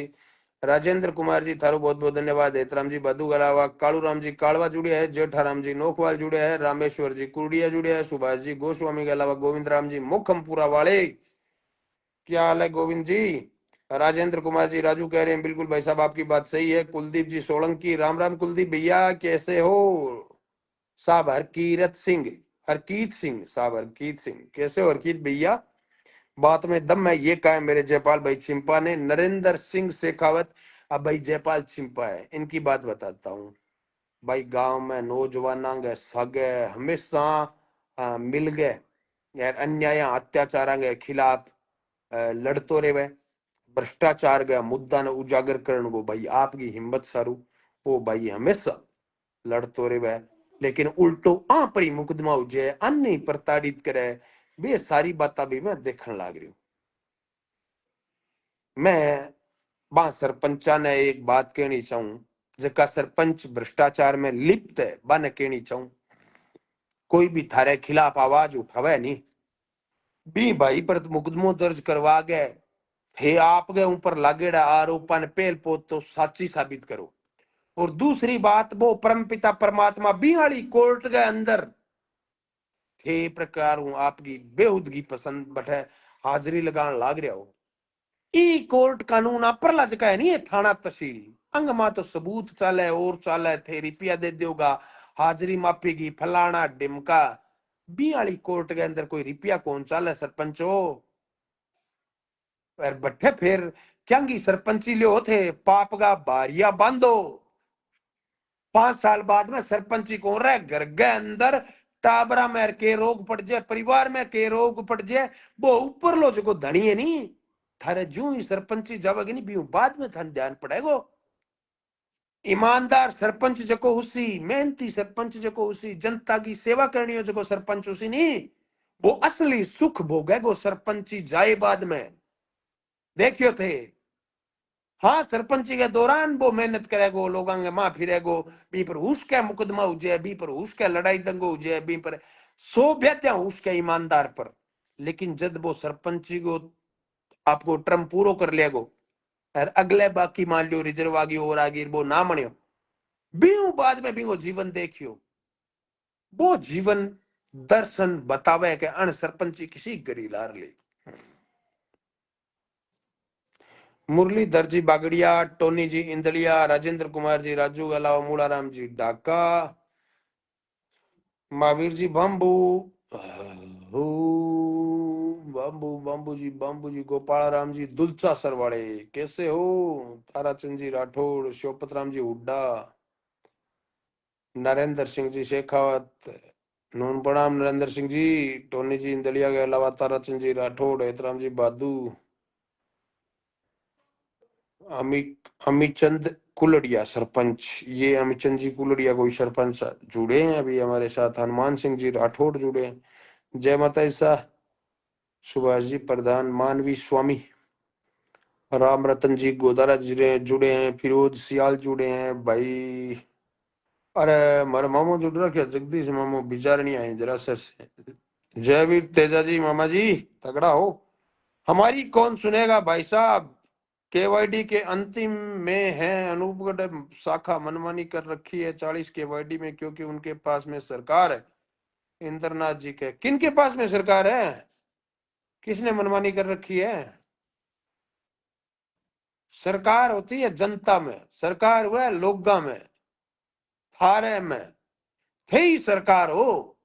राजेंद्र कुमार जी थारो बहुत बहुत धन्यवाद हेतराम जी बधु गलावा कालू राम जी कालवा जुड़े है जेठाराम जी नोखवाल जुड़े है रामेश्वर जी कुर्डिया जुड़े है सुभाष जी गोस्वामी के अलावा गोविंद राम जी मुखमपुरा वाले क्या हाल है गोविंद जी राजेंद्र कुमार जी राजू कह रहे हैं बिल्कुल भाई साहब आपकी बात सही है कुलदीप जी सोलंकी राम राम कुलदीप भैया कैसे हो साहब हरकीत सिंह साहब हरकीत सिंह कैसे हो हरकीत भैया बात में दम है ये कहा मेरे जयपाल भाई चिंपा ने नरेंद्र सिंह शेखावत अब भाई जयपाल चिंपा है इनकी बात बताता हूँ भाई गांव में नौजवान सगे हमेशा मिल गए यार अन्याय अत्याचार के खिलाफ लड़तो रहे भ्रष्टाचार का मुद्दा ने उजागर करने को भाई आपकी हिम्मत सारू वो भाई हमेशा लड़तो रहे लेकिन उल्टो आ पर मुकदमा उजे अन्य प्रताड़ित करे वे सारी बात भी मैं देखने लग रही हूँ मैं बा सरपंचा ने एक बात कहनी चाहूं जका सरपंच भ्रष्टाचार में लिप्त है बन कहनी चाहूं कोई भी थारे खिलाफ आवाज उठावे नहीं बी भाई पर मुकदमो दर्ज करवा गए थे आपके ऊपर लागेड़ा आरोपा ने पहल पोत तो साची साबित करो और दूसरी बात, वो परमपिता परमात्मा बिहाड़ी कोर्ट के अंदर थे प्रकार हूं आपकी बेहुदगी पसंद बटे हाजिरी लगान लाग रहा हो। ई कोर्ट कानून अपरला जगह है नहीं, है थाना तहसील अंग मा तो सबूत चाले और चाले थे रुपया दे दोगा हाजिरी मापेगी फलाना डिमका। बिहाड़ी कोर्ट के अंदर कोई रुपया कौन चाले सरपंच हो। और बट्ठे फिर क्यांगी सरपंची लियो थे पाप का बारिया बांधो। 5 साल बाद में सरपंची कौन रहे घर के अंदर टाबरा में के रोग पड़ जाए, परिवार में के रोग पड़ जाए, वो ऊपर लो जो धनी है नहीं थारे जू ही सरपंची जावेगी नहीं भी बाद में थान ध्यान पड़ेगो। ईमानदार सरपंच जको उसी, मेहनती सरपंच जको उसी, जनता की सेवा करनी हो जको सरपंच उसी नहीं, वो असली सुख भोगेगो सरपंची जाए बाद में। देखियो थे हाँ सरपंची के दौरान वो मेहनत करेगो लोगों के मां फिरेगो, बी पर उसके मुकदमा हो जाए, बी पर उसके लड़ाई दंगो हो जाए, बी पर 100 बेत्या उसके ईमानदार पर। लेकिन जब वो सरपंची को आपको टर्म पूरो कर लेगो और अगले बाकी मान लियो रिजर्व आगी और आगी वो ना मनियो बीऊ बाद में भी वो जीवन देखियो, वो जीवन दर्शन बतावे के अण सरपंची किसी गरी लार ले। मुरलीधर जी बागड़िया, टोनी जी इंदलिया, राजेंद्र कुमार जी राजू अलावा मूलाराम जी ढाका, महावीर जी बाम्बू, बाम्बू जी गोपाल राम जी दुलचा सरवाड़े कैसे हो, ताराचंद जी राठौड़, शोपत राम जी हुड्डा, नरेंद्र सिंह जी शेखावत, नून प्रणाम नरेंद्र सिंह जी, टोनी जी इंदलिया के अलावा ताराचंद जी राठौड़, हेतराम जी बादू, अमीचंद कुलड़िया सरपंच, ये अमीचंद जी कुलड़िया कोई सरपंच जुड़े हैं अभी हमारे साथ, हनुमान सिंह जी राठौड़ जुड़े हैं, जय माता शाह, सुभाष जी प्रधान, मानवी स्वामी, राम रतन जी गोदारा जुड़े हैं, फिरोज सियाल जुड़े हैं भाई। अरे मारे मामो जुड़ रखे जगदीश मामो बिचार नहीं आए जरा सर से। जयवीर तेजा जी मामा जी तगड़ा हो, हमारी कौन सुनेगा भाई साहब। केवाईडी के अंतिम में है, अनूपगढ़ शाखा मनमानी कर रखी है 40 केवाईडी में क्योंकि उनके पास में सरकार है। इंद्रनाथ जी के किन के पास में सरकार है, किसने मनमानी कर रखी है। सरकार होती है जनता में, सरकार हुआ लोगा में, थारे में थे ही सरकार हो।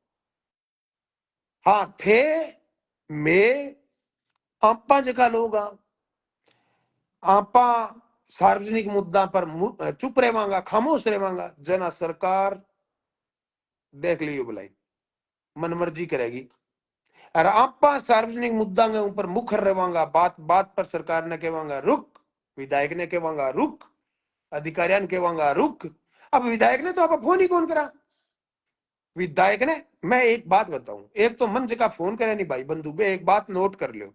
हाँ थे में आपा जगह लोग आपा सार्वजनिक मुद्दा पर चुप रहेवांगा, खामोश रहेवांगा, जना सरकार देख लियो बुलाई मनमर्जी करेगी। और आपा सार्वजनिक मुद्दा के ऊपर मुखर रहेवांगा, बात बात पर सरकार ने कहवांगा रुक, विधायक ने कहवांगा रुक, अधिकारियों ने कहवांगा रुक। अब विधायक ने तो आप फोन ही कौन करा, विधायक ने, मैं एक बात बताऊं, एक तो मन जगह फोन करे नहीं भाई बंधु बे, एक बात नोट कर लियो,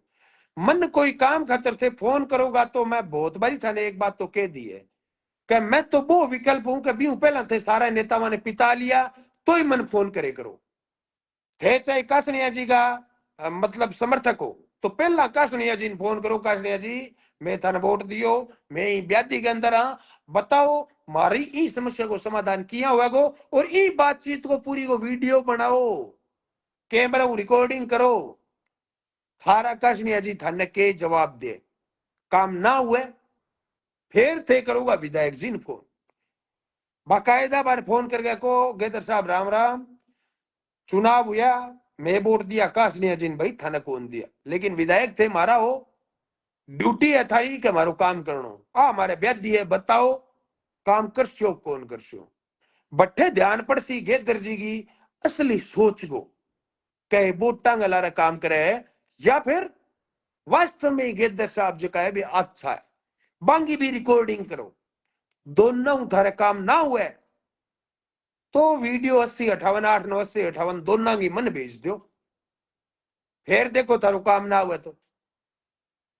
मन कोई काम खातर थे फोन करोगा तो मैं बहुत बारी थाने एक बात तो कह दी है कि मैं तो वो विकल्प हूं कि भी पहला थे सारे नेताओं ने पिता लिया तो ही मन फोन करे करो। थे चाहे कासनिया जी का मतलब समर्थक हो तो पहला कासनिया जी ने फोन करो, कासनिया जी मैं थाने वोट दियो, मैं ब्यादी के अंदर हाँ, बताओ मारी ई समस्या को समाधान किया हुआ को, और ई बातचीत को पूरी को वीडियो बनाओ, कैमरा रिकॉर्डिंग करो, थारा कासनिया जी थाने के जवाब दे, काम ना हुए फिर थे करूंगा विधायक जी ने फोन, बाकायदा बार फोन करके को गेदर साहब राम राम, चुनाव हुआ मैं वोट दिया कासनिया जी ने भाई थाने कौन दिया, लेकिन विधायक थे मारा हो, ड्यूटी है थारी के मारो काम करनो, आ हमारे ब्यादी है बताओ काम करशो कौन करशो। बट्ठे ध्यान पड़ सी गेदर जी की असली सोच को, कहे वोटा गलारा काम करे है या फिर वास्तव में गेदर साहब जो कहे भी अच्छा है, बांगी भी रिकॉर्डिंग करो, दोनों थारे काम ना हुए तो वीडियो 80 58 8 9 80 58 दोनों की मन भेज दो, फिर देखो थारो काम ना हुए तो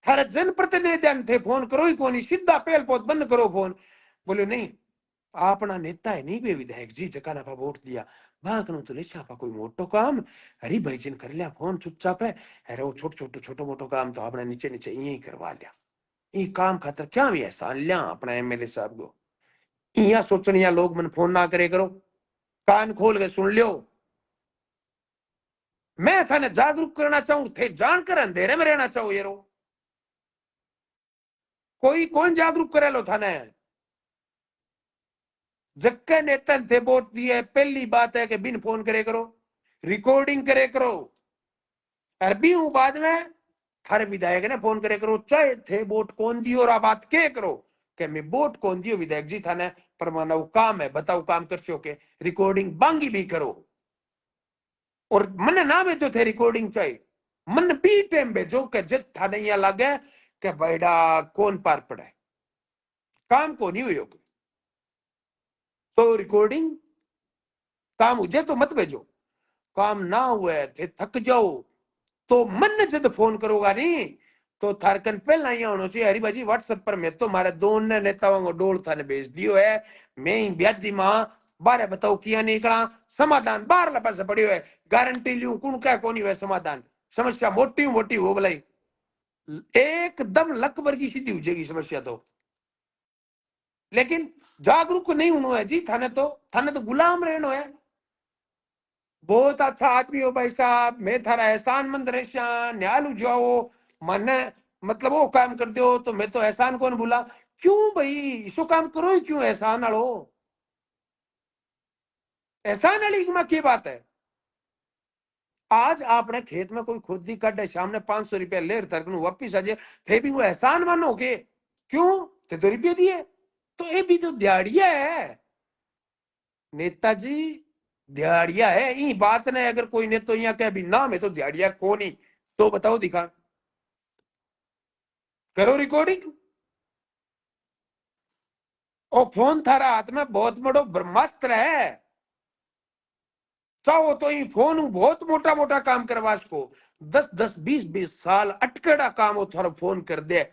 थारे जनप्रतिनिधि थे फोन करो ही कोनी, सीधा पहल पोत बंद करो फोन। बोले नहीं अपना नेता है नहीं बे विधायक जी जकाना पा वोट दिया, भागनो तो लेछा पा कोई मोटो काम, हरी भाई जिन कर लिया फोन चुपचाप है, अरे वो छोटो मोटो काम तो अपने नीचे नीचे यही करवा लिया, ये काम खातर क्या भी एहसान लिया अपना एमएलए साहब को। इया सोचनिया लोग मन फोन ना करे करो, कान खोल के सुन लियो। मैं थाने जागरूक करना चाहूं, थे जानकर अंधेरे में रहना चाहूं यारो। कोई कौन जागरूक करे लो थाने? जक्के नेता थे वोट दिए, पहली बात है कि बिन फोन करे करो, रिकॉर्डिंग करे करो। अरबी हूं बाद में थारे विधायक ने फोन करे करो, चाहे थे वोट कौन दियो और आप बात के करो कि मैं वोट कौन दियो विधायक जी थाने पर माना वो काम है, बताओ काम कर सो के रिकॉर्डिंग बांगी भी करो। और मन ना भेजो थे रिकॉर्डिंग चाहिए, मन भी टाइम भेजो कि जित थाने यहाँ लगे कि बैडा कौन पार पड़े, काम को नहीं हुई तो रिकॉर्डिंग काम हो जाए तो मत भेजो, काम ना हुए थे थक जाओ तो मन जब फोन करोगा नहीं तो थारकन पहला ही होना चाहिए, हरी बाजी व्हाट्सएप पर मैं तो मारे दोनों नेताओं को डोल थाने भेज दियो है, मैं ही ब्याजी मां बारे बताओ किया निकला समाधान बाहर लपा से पड़ी है, गारंटी लियो कौन क्या कोनी हुए समाधान, समस्या मोटी मोटी हो भलाई एकदम लकबर की सीधी हो जाएगी समस्या तो। लेकिन जागरूक नहीं होना है जी, थाने तो गुलाम रहना है। बहुत अच्छा आदमी हो भाई साहब, मैं थारा एहसान मंद रेशा न्याल जाओ मने मतलब वो काम कर दो तो मैं तो एहसान कौन बोला, क्यों भाई इसो काम करो ही क्यों एहसान आलो, एहसान वाली में की बात है। आज आपने खेत में कोई खुदी काटे सामने 500 रुपया ले तरकन वापिस आ जाए थे भी वो एहसान मानोगे, क्यों थे तो रुपये दिए, तो ये भी तो दिहाड़िया है नेताजी, दिहाड़िया है। ई बात ने अगर कोई ने तो यहाँ कह भी ना मैं तो दिहाड़िया कौन ही, तो बताओ दिखा करो रिकॉर्डिंग। और फोन थारा हाथ में बहुत बड़ो ब्रह्मास्त्र है, चाहो तो ही फोन बहुत मोटा मोटा काम करवा सको, 10 10 20 20 साल अटकेड़ा काम हो थारा फोन कर दे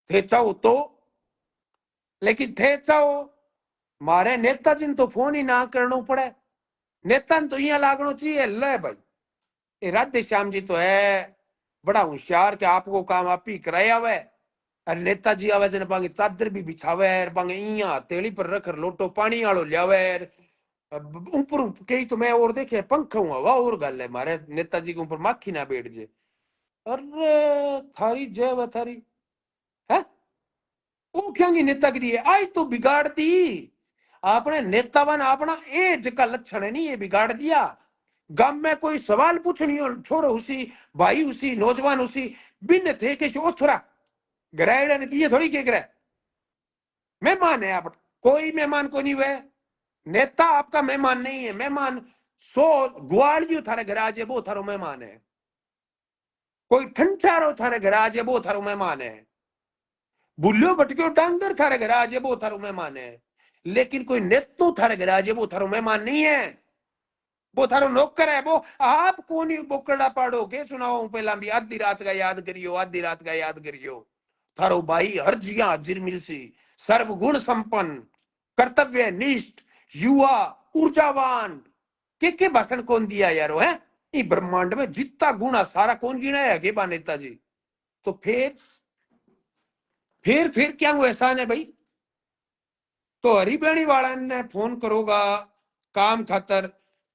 थे चाहो तो। लेकिन थे चाहो मारे नेताजी ने तो फोन ही ना करना पड़े, नेता ने तो यहाँ लागना चाहिए ले भाई ये राधे श्याम जी तो है बड़ा होशियार के आपको काम आप ही कराया हुआ है, अरे नेताजी आवे जने पांगे चादर भी बिछावे पांगे इया हथेली पर रख लोटो पानी आलो लियावे ऊपर कई तो मैं और देखे पंखा हुआ वाह और गल है मारे नेताजी के ऊपर माखी ना बैठ जाए। अरे थारी जय व थारी है वो क्या नेतागिरी है आई तो बिगाड़ दी आपने नेतावन अपना एज का लक्षण है नहीं ये बिगाड़ दिया। गांव में कोई सवाल पूछनी हो छोरो उसी भाई उसी नौजवान उसी बिन थे कि ओ थोड़ा गरायड़ा ने ये थोड़ी के करे मेहमान है आप, कोई मेहमान को नहीं हुए, नेता आपका मेहमान नहीं है, मेहमान 100 ग्वालियों थारे घर आज वो थारो मेहमान है, कोई ठंठारो थारे घर आज वो थारो मेहमान है, बुल्लो भटक्यो डांगर थारे घर आज वो थारो मेहमान है। लेकिन कोई नेतो थारे घर आज वो थारो मेहमान नहीं है, वो थारो नौकर है, वो आप कौन ही बोकड़ा पाड़ो के सुनाओ पहला भी आधी रात का याद करियो आधी रात का याद करियो, थारो भाई हर जिया हाजिर मिलसी, सर्वगुण संपन्न कर्तव्य निष्ठ युवा ऊर्जावान के भाषण कौन दिया यारो है ये ब्रह्मांड में जितना गुण सारा कौन गिना है के बा नेताजी। तो फिर क्या वो एहसान है भाई, तो हरिबेणी वाला ने फोन करोगा काम खातर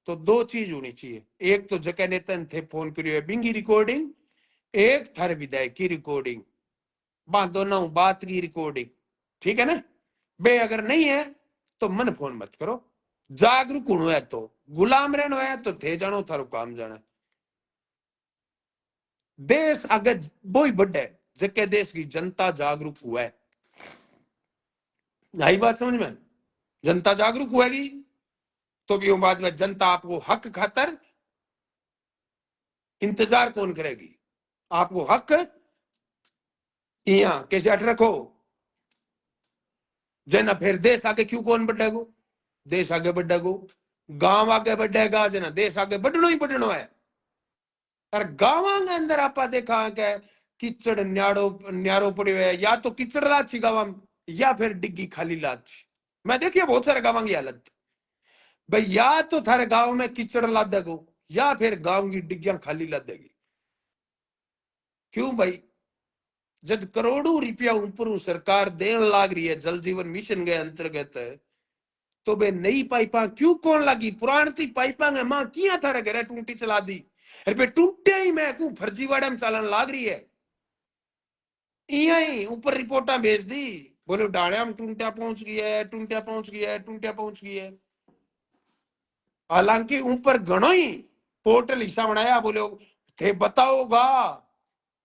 तो दो चीज होनी चाहिए, एक तो जके नेतन थे फोन करियो है बिंगी रिकॉर्डिंग, एक थारे विधायक की रिकॉर्डिंग, दोनों बात की रिकॉर्डिंग, ठीक है ना। बे अगर नहीं है तो मन फोन मत करो, जागरूक होना है तो गुलाम रहना है तो थे जानो थारो काम जाना, देश आगे वो ही बढ़े जके देश की जनता जागरूक हुआ है, यही बात समझ में, जनता जागरूक हुएगी तो भी बाद में जनता आपको हक खातर इंतजार कौन करेगी, आपको हक यहाँ कैसे अट रखो जना फिर देश आगे क्यों कौन बढ़ेगो, देश आगे बढ़ेगो, गांव आगे बढ़ेगा जना देश आगे बढ़नो ही बढ़नो है। और गांव के अंदर आप देखा है कीचड़ न्यारो न्यारो पड़े हुए या तो कीचड़ लाची गांव में या फिर डिग्गी खाली लाची, मैं देखिए बहुत सारे गांव की हालत भाई या तो थारे गांव में कीचड़ ला देगो या फिर गांव की डिग्गियां खाली ला देगी, क्यों भाई जब करोड़ों रुपया ऊपर सरकार देन लाग रही है जल जीवन मिशन के अंतर्गत, तो बे नई पाइपा क्यों कौन लगी? पुरानी पाइपा ने मां किया थारे घरे टूटी चला दी, अरे बे टूटे ही मैं को फर्जीवाड़ा में चालन लाग रही है। ही ऊपर रिपोर्टा भेज दी, बोले डाणिया में टूंटिया पहुंच गई है, टूंटिया पहुंच गई है, टूंटिया पहुंच गई है। हालांकि ऊपर घणो ही पोर्टल हिस्सा बनाया, बोले थे बताओगा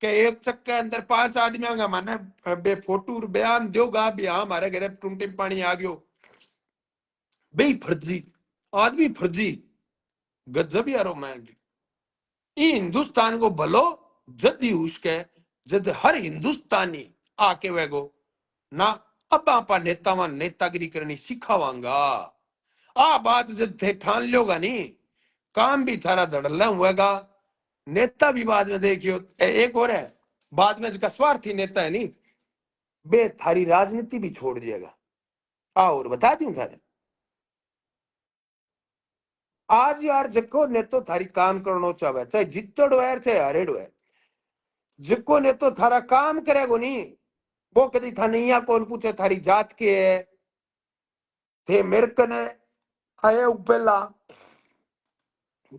कि एक चक के अंदर 5 आदमियों का माने बे फोटो बयान दोगा भी हाँ हमारे घर टूंटी में पानी आ गयो। भाई फर्जी आदमी, फर्जी गजब यारो। मैं हिंदुस्तान को भलो जद ही उसके जद हर हिंदुस्तानी आके वेगो ना अब आपा नेतावान नेतागिरी करनी सिखावांगा। आ बात जब थे ठान लोगा नहीं, काम भी थारा धड़ल्ला हुएगा, नेता भी बाद में देखियो। एक और है बाद में जिसका स्वार्थी नेता है नहीं, बे थारी राजनीति भी छोड़ दिएगा। और बता दूं थारे, आज यार जको ने तो थारी काम करनो चाहे, चाहे जितड़ो है चाहे हरेड़ो है, जिको ने तो थारा काम करेगो नहीं, वो कदी था नहीं कौन पूछे थारी जात के है। थे मेरे कने आए पहला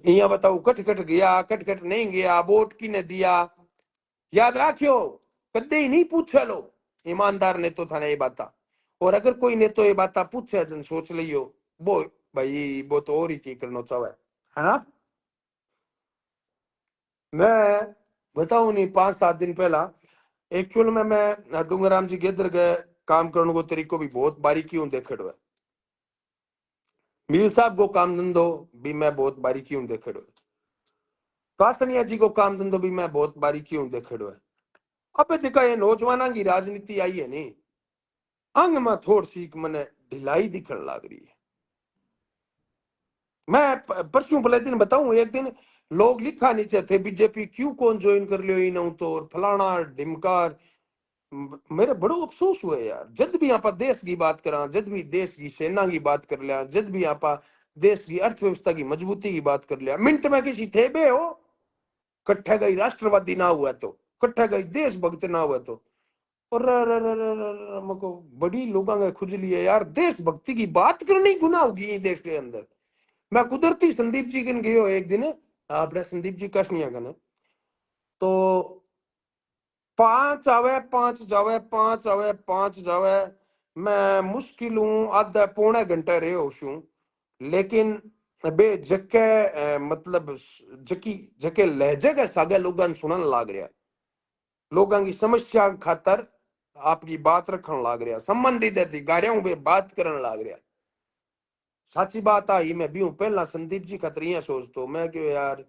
इया बताओ कट कट गया, कट कट नहीं गया, वोट किने दिया, याद रखियो कदे ही नहीं पूछे लो। ईमानदार ने तो थाने ये बात, और अगर कोई ने तो ये बात पूछे जन सोच लियो वो भाई वो तो और ही की करना चाहे, है ना। मैं बताऊं नहीं 5-7 दिन पहला एक्चुअल में मैं डूंगराम जी गेदर गए काम करने को तरीको भी बहुत बारीकी हूं देखेड़ो है। मीर साहब को काम धंधो भी मैं बहुत बारीकी हूं देखेड़ो है। कासनिया जी को काम धंधो भी मैं बहुत बारीकी हूं देखेड़ो है। अब जगह ये नौजवाना की राजनीति आई है नहीं, अंग में थोड़ी सी मने ढिलाई दिखने लग रही है। मैं परसों भले दिन बताऊं, एक दिन लोग लिखा नीचे थे बीजेपी क्यों कौन ज्वाइन कर लियो इन तो फलाना ढिमकार। मेरे बड़ो अफसोस हुए यार, जब भी आप देश की बात करा, जब भी देश की सेना की बात कर लिया, जब भी आप देश की अर्थव्यवस्था की मजबूती की बात कर लिया, मिनट में किसी थे बे हो कट्ठा गई राष्ट्रवादी ना हुआ तो, कट्ठा गई देशभक्त ना हुआ तो। और हमको बड़ी लोगों का खुजली है यार, देशभक्ति की बात करनी गुनाह होगी देश के अंदर। मैं कुदरती संदीप जी कन गयो एक दिन, आपने संदीप जी कश्मीर कन, तो 5 आवे 5 जावे, 5 आवे 5 जावे, मैं मुश्किल हूं आधा पौने घंटे रहे होशूं, लेकिन बे जके मतलब जकी जके लहजे के सागे लोगन सुनन लाग रहा, लोगों की समस्या खातर आपकी बात रखन लाग रहा, संबंधित अधिकारियों पे बात करन लाग रहा। साची बात आई, मैं भी हूं पहला संदीप जी खतरिया सोच तो मैं क्यों यार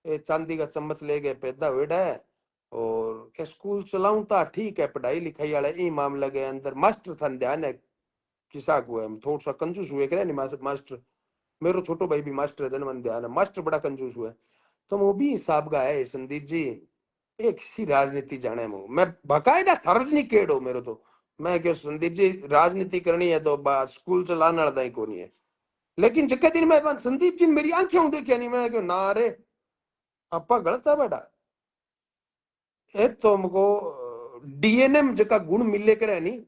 ये चांदी का चम्मच ले गए पैदा वेड़ा है, और स्कूल चलाऊं था ठीक है, पढ़ाई लिखाई वाले ई मामले के अंदर मास्टर था ध्यान है किसा को है, थोड़ा सा कंजूस हुए करे नहीं मास्टर। मेरो छोटो भाई भी मास्टर है, जनमन ध्यान है, मास्टर बड़ा कंजूस हुआ है। तो वो भी हिसाब का है संदीप जी, एक सी राजनीति जाने मैं बाकायदा सार्वजनिक केड़ हो मेरे तो। मैं क्यों संदीप जी राजनीति करनी है तो स्कूल चलाने वाला ही कोनी है, लेकिन जिक्के दिन मैं संदीप जी मेरी आंखें देखिया नहीं, मैं क्यों ना रे आपा गलत है बेटा। एक तो हमको डीएनए में जका गुण मिले करे नहीं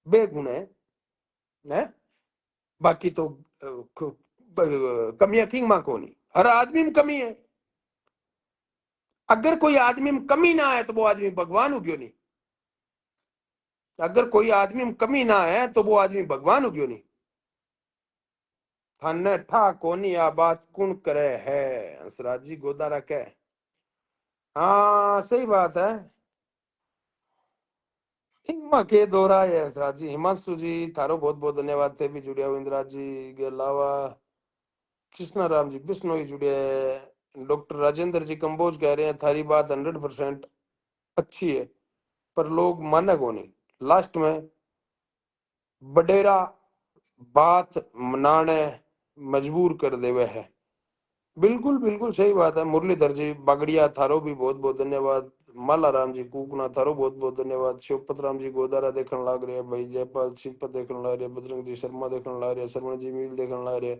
बेगुण है, बाकी तो कमियां किंग मां को नहीं, हर आदमी में कमी है। अगर कोई आदमी में कमी ना है तो वो आदमी भगवान हो क्यों नहीं, अगर कोई आदमी में कमी ना है तो वो आदमी भगवान हो क्यों नहीं। थाने ठा कोनी आ बात कौन करे है, हंसराज जी गोदारा कह। हाँ सही बात है। हिमा के दोरा है हंसराज जी, हिमांशु जी थारो बहुत बहुत धन्यवाद थे भी जुड़िया हुए, इंदिरा जी के अलावा कृष्णा राम जी बिश्नोई जुड़े हैं, डॉक्टर राजेंद्र जी कंबोज कह रहे हैं थारी बात 100% अच्छी है, पर लोग माने को नहीं, लास्ट में बडेरा बात मनाने मजबूर कर देवे है। बिल्कुल बिल्कुल सही बात है। मुरलीधर जी बागड़िया थारो भी बहुत बहुत धन्यवाद, माला राम जी कुकना थारो बहुत बहुत धन्यवाद, शिवपत राम जी गोदारा देखने लाग रहे हैं, भाई जयपाल शिवपत देखने लाग रहे, बजरंग जी शर्मा देखने लाग रहे, शर्मा जी मील देखने लाग रहे,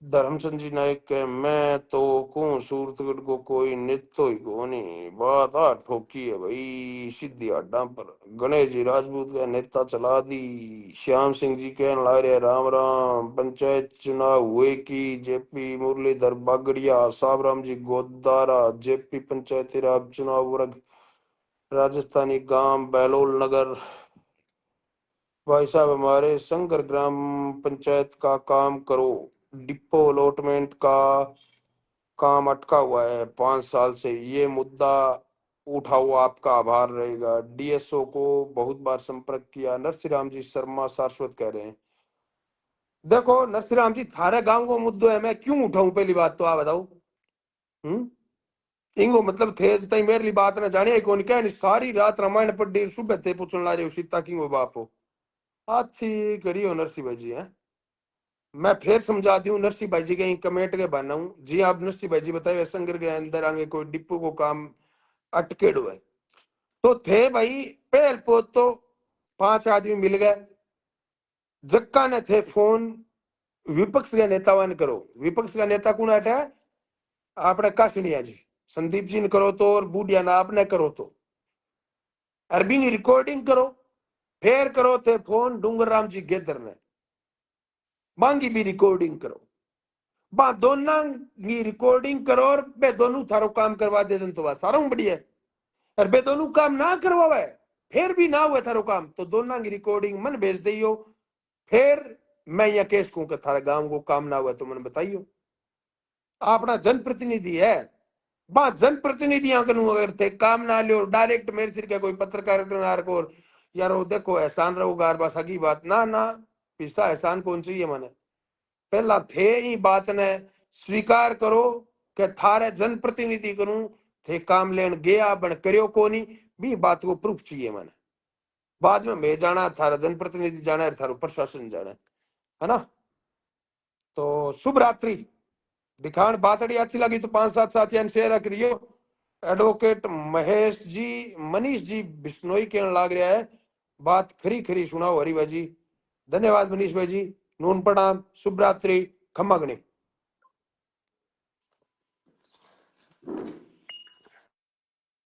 धर्मचंद जी नायक के मैं तो कहूँ सूरतगढ़ को कोई नेतो ही को नहीं, बात आ ठोकी है भाई सीधी अड्डा पर। गणेश जी राजपूत का नेता चला दी। श्याम सिंह जी कहने ला रहे राम राम, पंचायत चुनाव हुए की जेपी मुरलीधर बागड़िया, साबराम जी गोदारा, जेपी पंचायती राज चुनाव वर्ग राजस्थानी गांव बहलोल नगर। भाई साहब हमारे शंकर ग्राम पंचायत का काम करो, डिपो अलॉटमेंट का काम अटका हुआ है 5 साल से, ये मुद्दा उठाओ, आपका आभार रहेगा। डीएसओ को बहुत बार संपर्क किया, नरसिंह जी शर्मा शाश्वत कह रहे हैं। देखो नरसिंह जी थारे गांव को मुद्दो है, मैं क्यों उठाऊं, पहली बात तो आप बताओ। हम्म इंगो मतलब थे तई मेरे लिए बात ना जाने कौन क्या नहीं, सारी रात रामायण पढ़ी, सुबह थे पूछने ला रहे हो सीता किंगो बाप हो। अच्छी करियो नरसिंह भाई जी है। मैं फिर समझा दी हूँ नरसिंह भाई जी के कमेट के बना हूँ जी। आप नरसिंह भाई जी बताइए संगर के अंदर आगे कोई डिपो को काम अटकेड़ हुए तो थे भाई। पहल पो तो 5 आदमी मिल गए, जक्का ने थे फोन विपक्ष का नेता ने करो। विपक्ष का नेता कौन हटा है, आपने काशनिया जी संदीप जी ने करो तो, और बूढ़िया ना आपने करो तो, अरबी की रिकॉर्डिंग करो। फिर करो थे फोन डूंगर राम जी गेदर ने, मांगी भी रिकॉर्डिंग करो। बा दोनों की रिकॉर्डिंग करो और बे दोनों थारो काम करवा दे तो बस सारा बढ़िया है। और बे दोनों काम ना करवावे, फिर भी ना हुए थारो काम, तो दोनों की रिकॉर्डिंग मन भेज दियो। फिर मैं यहाँ केस कहूँ कि थारे गांव को काम ना हुआ तो मन बताइयो। अपना जनप्रतिनिधि है, बा जनप्रतिनिधियां कनु अगर थे काम ना लियो डायरेक्ट मेरे सिर का कोई पत्रकार को, यार वो देखो एहसान रहो गार बस अगी बात ना ना, पिस्सा एहसान कौन चाहिए मैंने। पहला थे ही बात ने स्वीकार करो कि थारे जनप्रतिनिधि करूं थे काम लेन गया बन करियो कोनी, भी बात को प्रूफ चाहिए मैंने। बाद में मैं जाना थारा जनप्रतिनिधि जाना है, थारो प्रशासन जाना है ना। तो शुभ रात्रि। दिखान बात अड़ी अच्छी लगी तो 5-7 साथियों ने शेयर करियो। एडवोकेट महेश जी मनीष जी बिश्नोई के लाग रहा है, बात खरी खरी सुनाओ हरी भाई जी। धन्यवाद मनीष भाई जी, नून प्रणाम, शुभ रात्रि, खम्मा गणी।